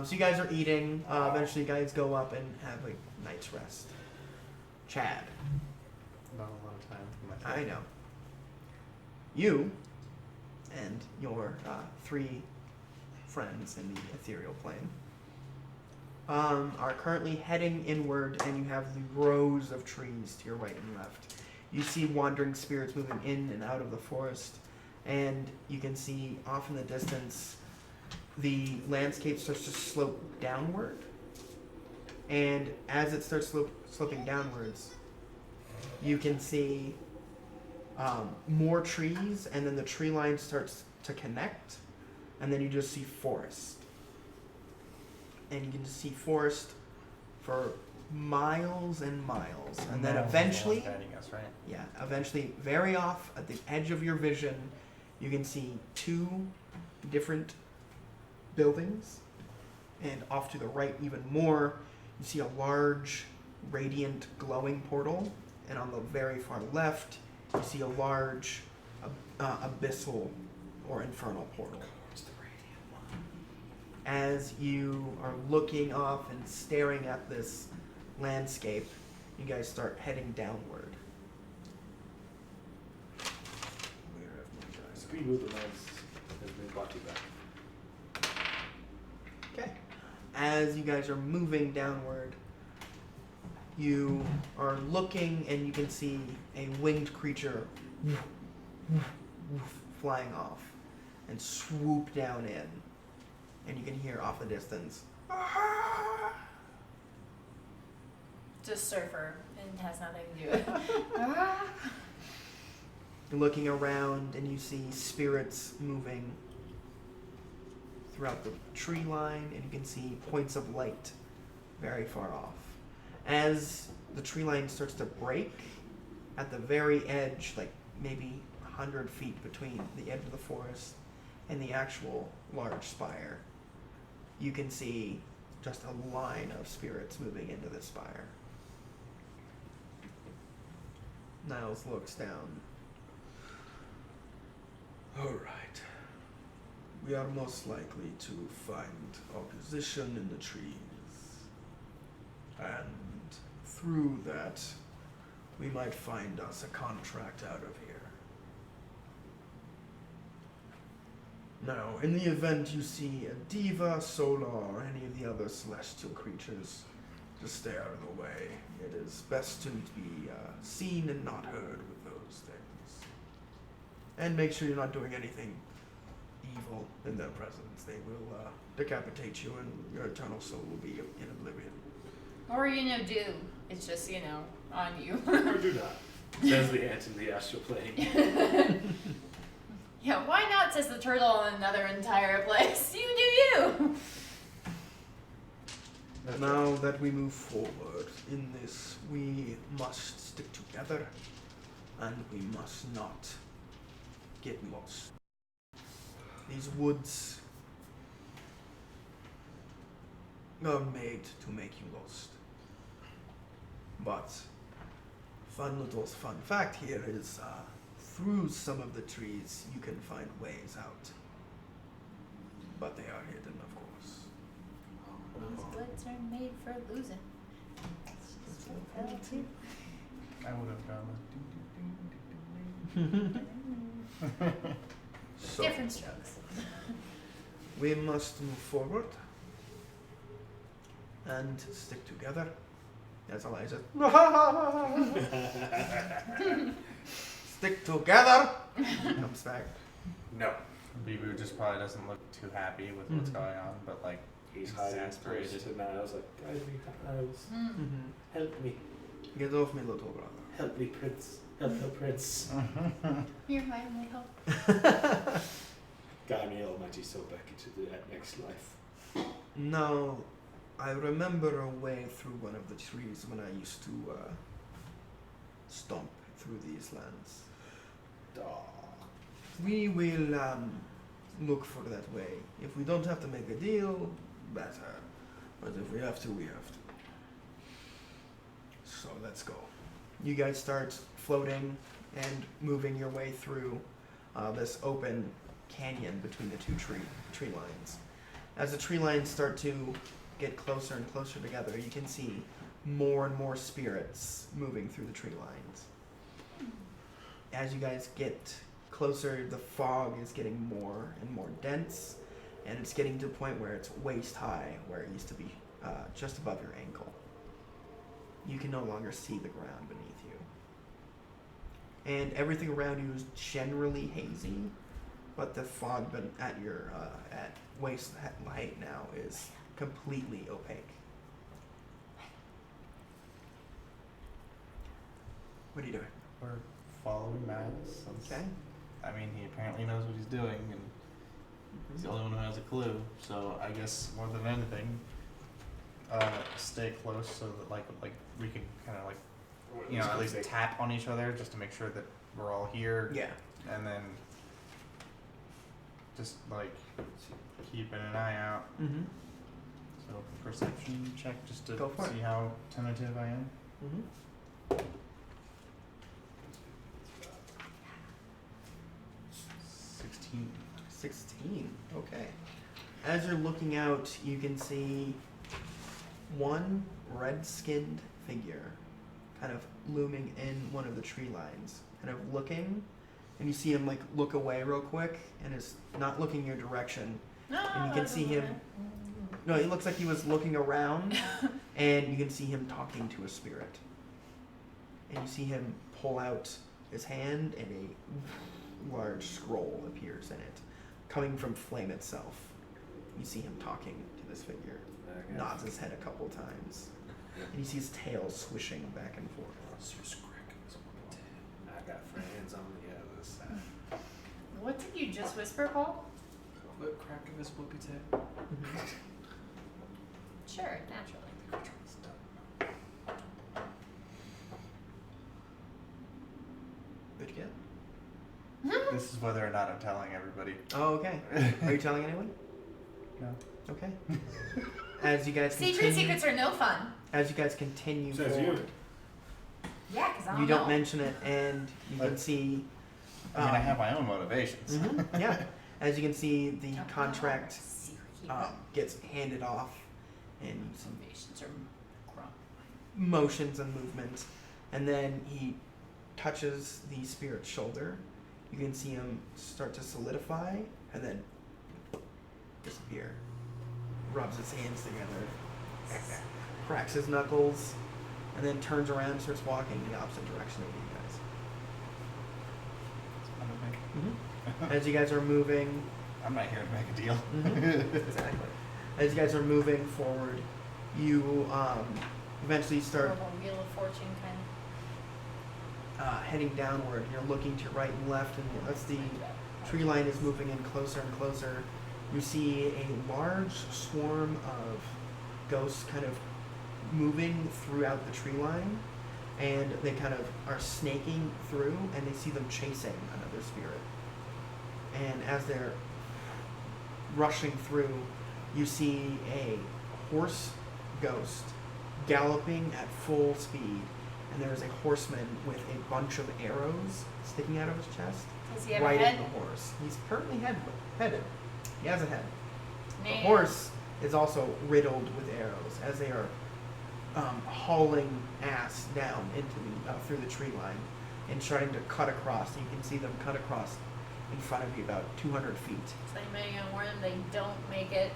So you guys are eating. Eventually, you guys go up and have a night's rest. Chad, Not a lot of time for my I know. You and your 3 friends in the ethereal plane are currently heading inward, and you have the rows of trees to your right and left. You see wandering spirits moving in and out of the forest, and you can see off in the distance the landscape starts to slope downward. And as it starts sloping downwards, you can see more trees, and then the tree line starts to connect, and then you just see forest. And you can just see forest for miles and miles, and then eventually, Guiding us, right? yeah, eventually, very off at the edge of your vision, you can see 2 different buildings, and off to the right even more, you see a large, radiant, glowing portal, and on the very far left, you see a large, abyssal or infernal portal. It's the radiant one. As you are looking off and staring at this landscape, you guys start heading downward. Where have my guys Speed with the lens has been brought to you back. Okay. As you guys are moving downward, you are looking and you can see a winged creature flying off and swoop down in. And you can hear off the distance. Just surfer and has nothing to do with it. You're looking around and you see spirits moving throughout the tree line, and you can see points of light very far off. As the tree line starts to break at the very edge, like maybe 100 feet between the edge of the forest and the actual large spire, you can see just a line of spirits moving into this spire. Niles looks down. Alright. We are most likely to find opposition in the trees. And through that, we might find us a contract out of here. Now, in the event you see a diva, solar, or any of the other celestial creatures, just stay out of the way. It is best to be seen and not heard with those things. And make sure you're not doing anything evil in their presence. They will decapitate you, and your eternal soul will be in oblivion. Or, do. It's just, on you. Or do not. Says the ant in the astral plane. Yeah, why not, says the turtle in another entire place. You do you. Now that we move forward in this, we must stick together and we must not get lost. These woods are made to make you lost. But fun fact here is through some of the trees you can find ways out. But they are hidden, of course. These woods are made for losing. That's what I tell too. I would have gone with So Different strokes. we must move forward and stick together. That's all I said. Stick together. Comes back. No. Bibu just probably doesn't look too happy with what's Mhm. going on, but like He's hiding exasperated. close to Niles, like, guide me, Niles. Mm-hmm. Help me. Get off me, little brother. Help me, Prince. Help the Prince. You're my only hope. Guide me, Almighty Soul, back into that next life. Now, I remember a way through one of the trees when I used to stomp through these lands. We will look for that way. If we don't have to make a deal, better. But if we have to, we have to. So let's go. You guys start floating and moving your way through this open canyon between the two tree lines. As the tree lines start to get closer and closer together, you can see more and more spirits moving through the tree lines. As you guys get closer, the fog is getting more and more dense, and it's getting to a point where it's waist high, where it used to be just above your ankle. You can no longer see the ground beneath you. And everything around you is generally hazy, but the fog at your at waist height now is completely opaque. What are you doing? We're following Miles. Okay. I mean, he apparently knows what he's doing, and he's the only one who has a clue. So I guess more than anything, stay close so that like we can kind of like at least tap on each other just to make sure that we're all here. Yeah. And then just like keeping an eye out. Mm-hmm. So perception check just to Go for it. see how tentative I am. Mm-hmm. 16. Okay. As you're looking out, you can see one red-skinned figure kind of looming in one of the tree lines, kind of looking, and you see him like look away real quick and is not looking your direction. And you can see him. No, it looks like he was looking around, and you can see him talking to a spirit. And you see him pull out his hand, and a large scroll appears in it, coming from Flame itself. You see him talking to this figure, nods his head a couple times, and you see his tail swishing back and forth. I got friends on the other side. What did you just whisper, Paul? What crack of his whoopie tail? Sure, naturally. What'd you get? This is whether or not I'm telling everybody. Oh, okay. Are you telling anyone? No. Okay. As you guys Secret secrets are no fun. as you guys continue Says forward, you. Yeah, because I don't you don't know. mention it, and you can see. I mean, I have my own motivations. Mhm, yeah. As you can see, the Don't know. contract Secret keeper. gets handed off, and you see Motivations are grump. motions and movements, and then he touches the spirit's shoulder. You can see him start to solidify, and then disappear. Rubs his hands together, cracks his knuckles, and then turns around and starts walking in the opposite direction of you guys. As you guys are moving, I'm not here to make a deal. exactly. As you guys are moving forward, you eventually start Or a Wheel of Fortune kind heading downward. You're looking to right and left, and as the tree line is moving in closer and closer, you see a large swarm of ghosts kind of moving throughout the tree line, and they kind of are snaking through, and they see them chasing another spirit. And as they're rushing through, you see a horse ghost galloping at full speed, and there's a horseman with a bunch of arrows sticking out of his chest, Does he have a riding head? the horse. He's currently headed. He has a head. The Man. horse is also riddled with arrows as they are hauling ass down into the through the tree line and trying to cut across. You can see them cut across in front of you about 200 feet. So anybody gonna warn them they don't make it?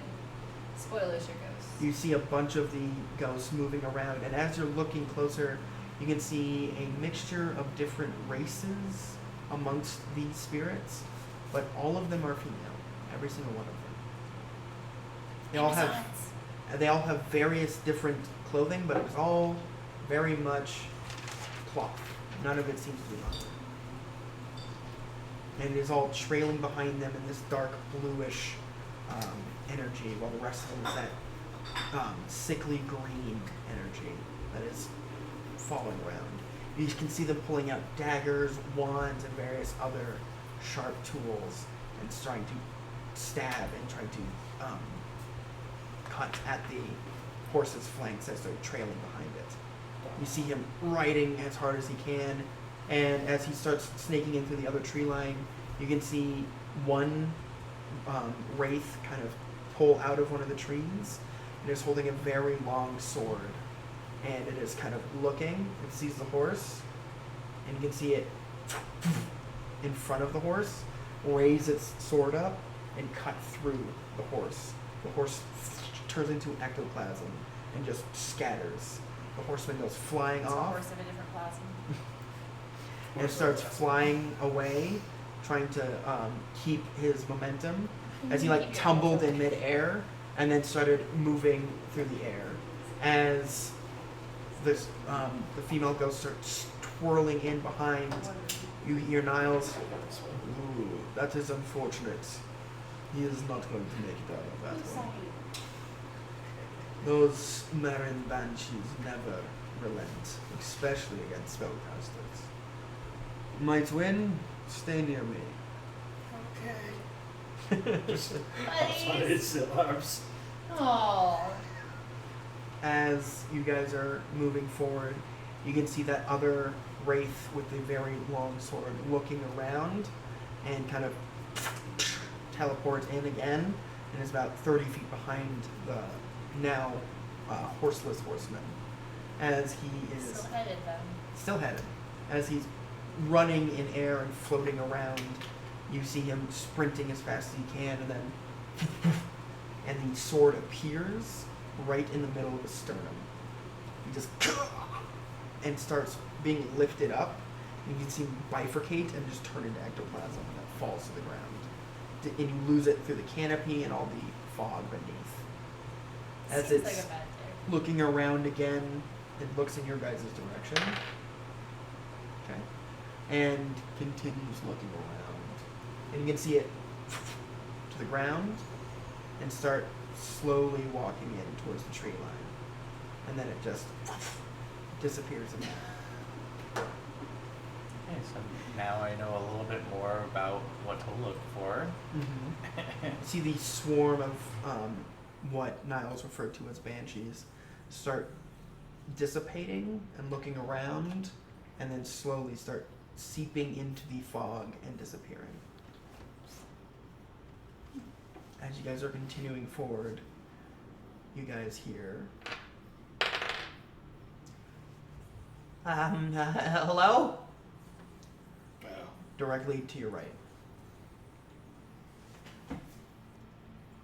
Spoilers or ghosts. You see a bunch of the ghosts moving around, and as you're looking closer, you can see a mixture of different races amongst these spirits, but all of them are female. Every single one of them. They all have various different clothing, but it was all very much cloth. None of it seems to be leather. And it is all trailing behind them in this dark bluish energy, while the rest of them is that sickly green energy that is falling around. You can see them pulling out daggers, wands, and various other sharp tools, and trying to stab and trying to cut at the horse's flanks as they're trailing behind it. You see him riding as hard as he can, and as he starts snaking into the other tree line, you can see one wraith kind of pull out of one of the trees, and is holding a very long sword, and it is kind of looking. It sees the horse, and you can see it in front of the horse, raise its sword up, and cut through the horse. The horse turns into ectoplasm and just scatters. The horseman goes flying It's a off horse of a different plasm. and starts flying away, trying to keep his momentum as he like tumbled in midair and then started moving through the air. As this the female ghost starts twirling in behind, you hear Niles. Ooh, that is unfortunate. He is not going to make it out of that one. Those Marin Banshees never relent, especially against spellcasters. Might win, stay near me. Buddies. arms. Oh. As you guys are moving forward, you can see that other wraith with the very long sword looking around and kind of teleports in again and is about 30 feet behind the now horseless horseman. As he is Still headed though. still headed. As he's running in air and floating around, you see him sprinting as fast as he can, and then and the sword appears right in the middle of his sternum. He just and starts being lifted up. And you can see him bifurcate and just turn into ectoplasm that falls to the ground. And you lose it through the canopy and all the fog beneath. As Seems it's like a bad day. looking around again, it looks in your guys' direction. Okay. And continues looking around. And you can see it to the ground and start slowly walking in towards the tree line. And then it just disappears in there. Okay, so now I know a little bit more about what to look for. See the swarm of what Niles referred to as banshees start dissipating and looking around, and then slowly start seeping into the fog and disappearing. As you guys are continuing forward, you guys hear hello? Wow. Directly to your right.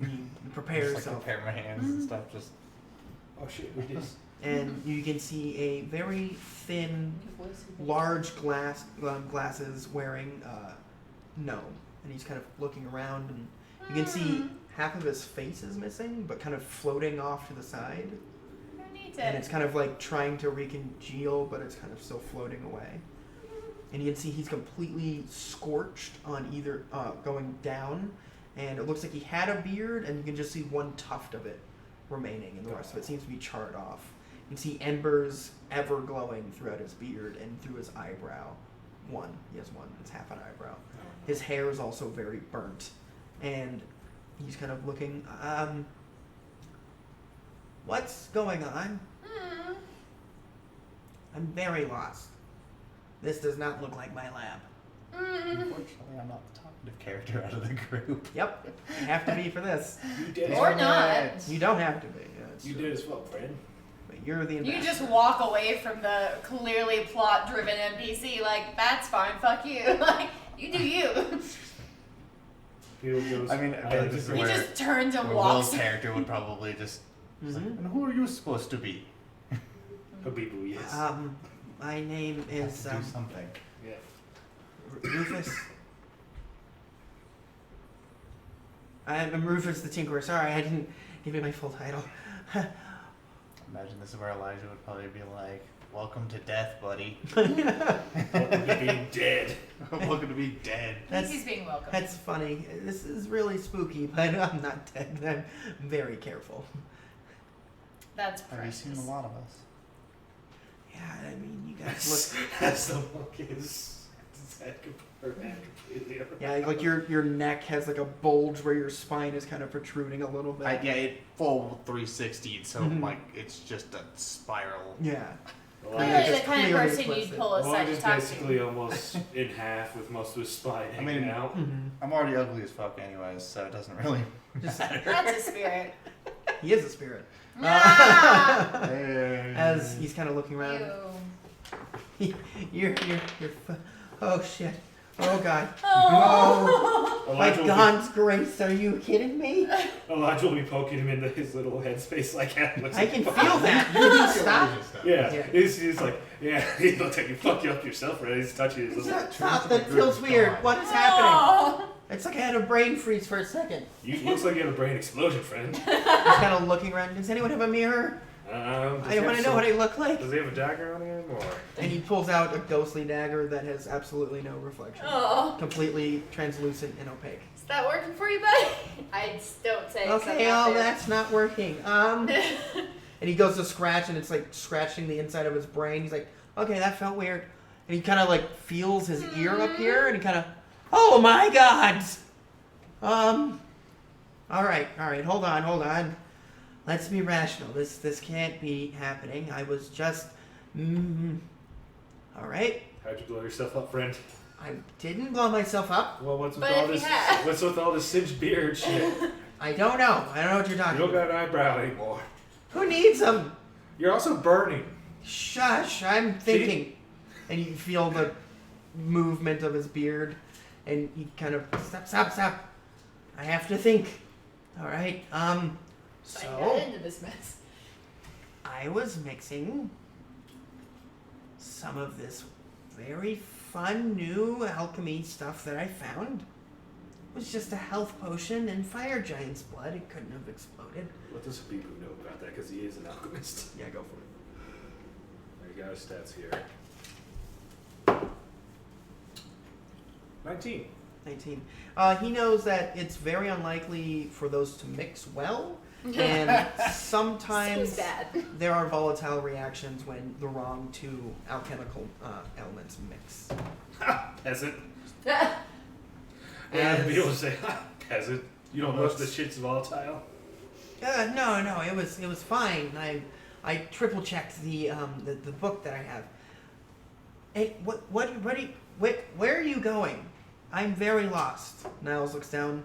You prepare Just, yourself. prepare my hands and stuff. Just Oh shit, we did. And you can see a very thin, large glasses wearing gnome, and he's kind of looking around, and you can see half of his face is missing, but kind of floating off to the side, Who needs and it? it's kind of like trying to recongeal, but it's kind of still floating away. And you can see he's completely scorched on either going down, and it looks like he had a beard, and you can just see one tuft of it remaining, and the rest of it seems to be charred off. You can see embers ever glowing throughout his beard and through his eyebrow. He has one. It's half an eyebrow. His hair is also very burnt, and he's kind of looking. What's going on? I'm very lost. This does not look like my lab. Unfortunately, I'm not the talkative character out of the group. Yep, you have to be for this. You did as Or well. not. You don't have to be. Yeah, it's You true. did as well, friend. But you're the You ambassador. just walk away from the clearly plot-driven NPC. Like, that's fine. Fuck you. Like, you do you. Peter goes, I mean, like this is to He where- drink." just turns and Where walks. Will's character would probably just. He's like, Mhm. and who are you supposed to be? Habibu, yes. My name Have is to do something. yeah. Rufus. I'm Rufus the Tinkerer. Sorry, I didn't give you my full title. Imagine this is where Elijah would probably be like, "Welcome to death, buddy. Welcome to being dead. Welcome to be dead." That's He's being welcome. that's funny. This is really spooky, but I'm not dead. I'm very careful. That's Have you precious. seen a lot of us? Yeah, I mean, you guys look. That's the look his head completely over. Yeah, like your neck has like a bulge where your spine is kind of protruding a little bit. It full 360, so Mhm. like it's just a spiral. Yeah. Clearly Yeah, the just kind of clearly person you'd twisted. pull aside Elijah's to talk basically to. almost in half with most of his spine I mean- hanging out. Mhm. I'm already ugly as fuck, anyways, so it doesn't really Just, That's a spirit. he is a spirit. Ah! As he's kind of looking around. Ew. You're oh shit. Oh god. Oh. My Elijah will, God's grace, are you kidding me? Elijah will be poking him into his little headspace like that. Looks I like can fuck. feel that. You didn't stop. Yeah, Yeah. He's like, yeah, he looks like you fuck you up yourself, right? He's touching his little. Stop, that feels weird. What is happening? Oh. It's like I had a brain freeze for a second. You looks like you had a brain explosion, friend. He's kind of looking around. Does anyone have a mirror? I want to know what I look like. Does he have a dagger on him, or? And he pulls out a ghostly dagger that has absolutely no reflection. Oh. Completely translucent and opaque. Is that working for you, buddy? I don't say. 'cause I'm Okay, not oh, there. that's not working. And he goes to scratch, and it's like scratching the inside of his brain. He's like, okay, that felt weird. And he kind of like feels his ear up here, and he kind of, oh my God. All right, hold on. Let's be rational. This can't be happening. I was just, all right. How'd you blow yourself up, friend? I didn't blow myself up. Well, what's with But all if you this? had- What's with all this singed beard shit? I don't know. I don't know what you're You talking don't about. got an eyebrow anymore. Who needs them? You're also burning. Shush, I'm thinking. And you feel the movement of his beard, and he kind of stop. I have to think. All right. I got So into this mess. I was mixing some of this very fun new alchemy stuff that I found. It was just a health potion and fire giant's blood. It couldn't have exploded. What does Habibu know about that? Because he is an alchemist. Yeah, go for it. You got his stats here. 19. 19. He knows that it's very unlikely for those to mix well, and sometimes Seems bad. there are volatile reactions when the wrong two alchemical elements mix. Peasant. As- And be able to say, ha, peasant. You don't know if the shit's volatile. No, it was fine. I triple checked the book that I have. Hey, where are you going? I'm very lost. Niles looks down.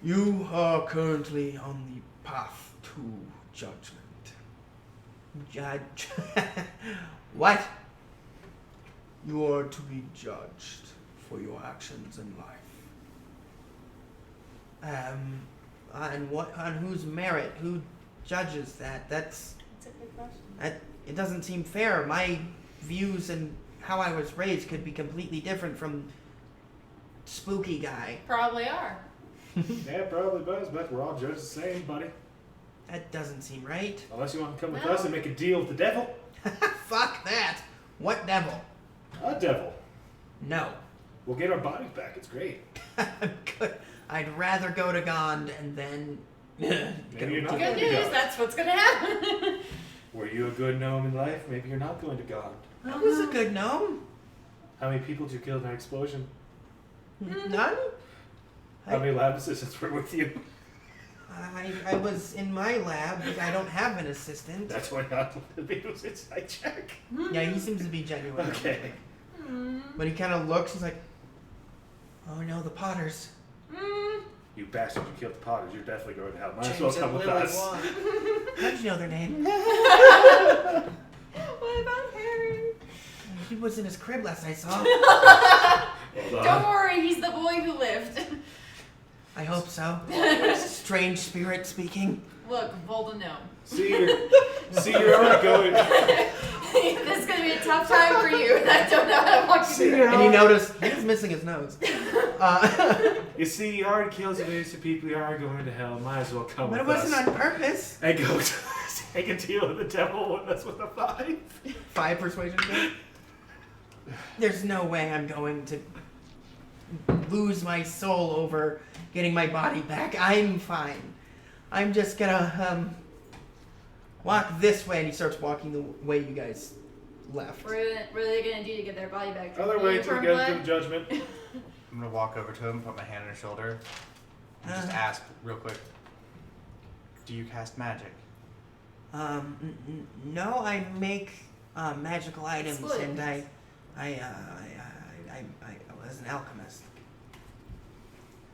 You are currently on the path to judgment. Judge. What? You are to be judged for your actions in life. On whose merit? Who judges that? That's a good question. It doesn't seem fair. My views and how I was raised could be completely different from spooky guy. Probably are. Yeah, probably does, but we're all judged the same, buddy. That doesn't seem right. Unless you want to come with No. us and make a deal with the devil. Fuck that. What devil? A devil. No. We'll get our bodies back. It's great. Good. I'd rather go to Gond and then Maybe you're not Good going to news, God. that's what's gonna happen. Were you a good gnome in life? Maybe you're not going to God. I was a good gnome. How many people did you kill in that explosion? None? How many lab assistants were with you? I was in my lab. I don't have an assistant. That's why not it was inside check. Yeah, he seems to be genuine. Okay. But he kind of looks. He's like, "Oh no, the Potters." You bastard, you killed the Potters. You're definitely going to hell. Might as James well and come with Lily us. won. How'd you know their name? What about Harry? He was in his crib last I saw. Hold on. Don't worry, he's the boy who lived. I hope so. Strange spirit speaking. Look, Volda gnome. See, you're already going. This is gonna be a tough time for you, and I don't know how to walk you See, through you're it. And you notice he's missing his nose. You see, you already killed some innocent people. You are going to hell. Might as well come But it with wasn't us. on purpose. And go to take a deal with the devil with us with a 5. 5 persuasion check. There's no way I'm going to lose my soul over getting my body back. I'm fine. I'm just gonna walk this way, and he starts walking the way you guys left. What are they gonna do to get their body back? Other way to Unicorn get blood? to the judgment. I'm gonna walk over to him, put my hand on his shoulder, and just ask real quick. Do you cast magic? No, I make magical items, Explosions. and I was an alchemist.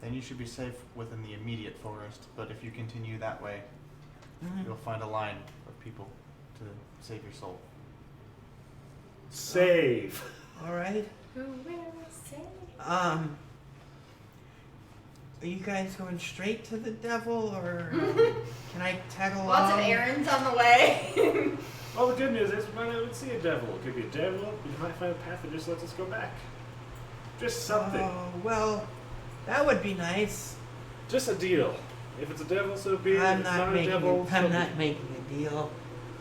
Then you should be safe within the immediate forest. But if you continue that way, you'll find a line of people to save your soul. Save. All right. Who will save? Are you guys going straight to the devil, or can I tag along? Lots of errands on the way. Well, the good news is we might not even see a devil. It could be a devil. We might find a path that just lets us go back. Just something. Oh, well, that would be nice. Just a deal. If it's a devil, so be it. I'm If it's not not a making. devil, so I'm be not it. making a deal.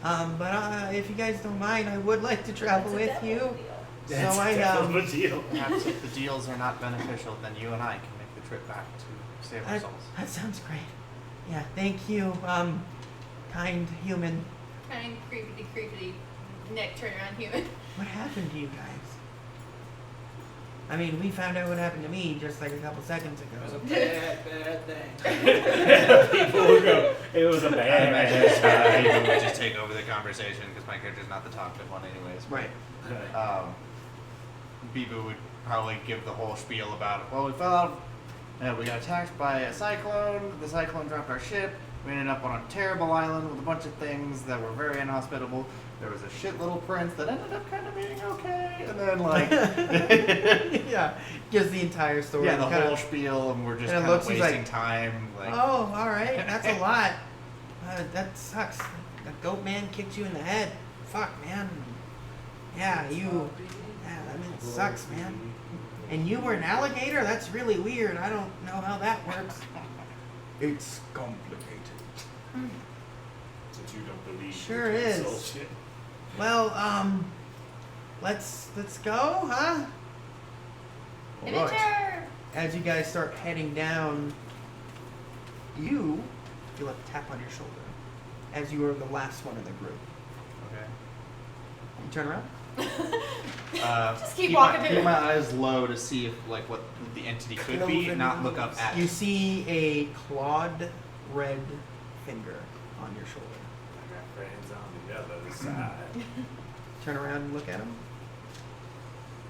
But if you guys don't mind, I would like to travel with you. So That's I definitely a deal. Perhaps if the deals are not beneficial, then you and I can make the trip back to save our souls. That sounds great. Yeah, thank you, kind human. Kind of creepity, neck turn around human. What happened to you guys? I mean, we found out what happened to me just like a couple seconds It was a ago. bad thing. People will go, it was a I bad imagine Bibu would just take over the conversation because my character's not the talkative one, anyways. Right. Bibu would probably give the whole spiel about, well, we fell out, we got attacked by a cyclone. The cyclone dropped our ship. We ended up on a terrible island with a bunch of things that were very inhospitable. There was a shit little prince that ended up kind of being okay, and then like, Yeah, gives the entire story. yeah, the Kinda- whole spiel, and we're just and it kind of looks, he's wasting like, time. Like, Oh, all right, that's a lot. That sucks. The goat man kicked you in the head. Fuck, man. Yeah, you. Yeah, I mean, it sucks, man. And you were an alligator? That's really weird. I don't know how that works. It's complicated. Since you don't believe. Sure you can is. solve shit. Well, let's go, huh? Alright. Adventure! As you guys start heading down, you feel a tap on your shoulder. As you are the last one in the group. okay. You turn around. Just keep walking keep through. my eyes low to see if like what the entity could be, not look up at You it. see a clawed red finger on your shoulder. I got friends on the other side. Turn around and look at him.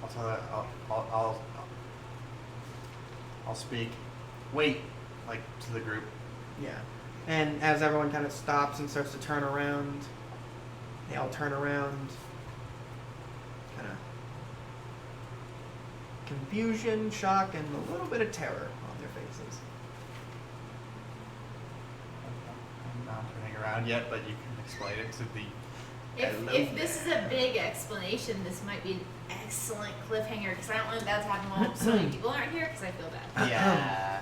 I'll tell that. I'll speak. Wait, like to the group. Yeah. And as everyone kind of stops and starts to turn around, they all turn around. Kind of confusion, shock, and a little bit of terror on their faces. I'm not turning around yet, but you can explain it to the. If this is a big explanation, this might be an excellent cliffhanger because I don't want that to happen while so many people aren't here because I feel bad. Yeah.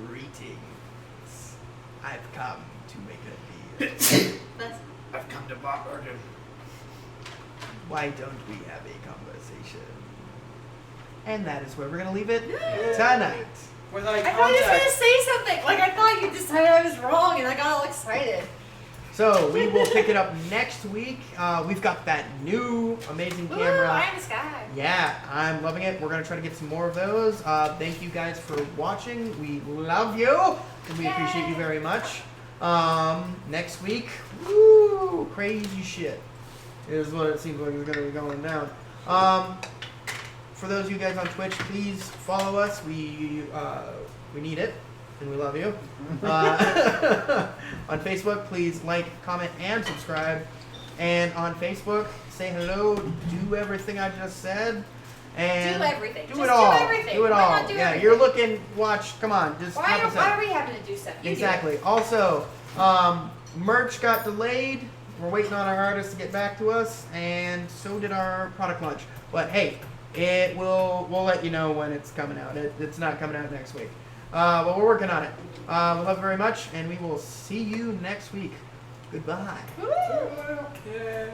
Greetings. I've come to make a deal. That's I've come to Bob Burden. Why don't we have a conversation? And that is where we're going to leave it tonight. with eye I thought you was gonna contact. say something. Like I thought you decided I was wrong, and I got all excited. So we will pick it up next week. We've got that new amazing Ooh, camera. Eye in the Sky. Yeah, I'm loving it. We're gonna try to get some more of those. Thank you guys for watching. We love you, and we appreciate you very much. Next week, woo, crazy shit is what it seems like is gonna be going down. For those of you guys on Twitch, please follow us. We need it, and we love you. On Facebook, please like, comment, and subscribe. And on Facebook, say hello, do everything I just said. And Do everything. Do Just it all. do everything. Do it Why all. not do Yeah, everything? you're looking. Watch. Come on. Just Why, help us why out. are we having to do stuff? You Exactly. Also, merch got delayed. We're waiting on our artists to get back to us, and so did our product launch. But hey, we'll let you know when it's coming out. It's not coming out next week. But we're working on it. We love you very much, and we will see you next week. Goodbye. Do it. Okay.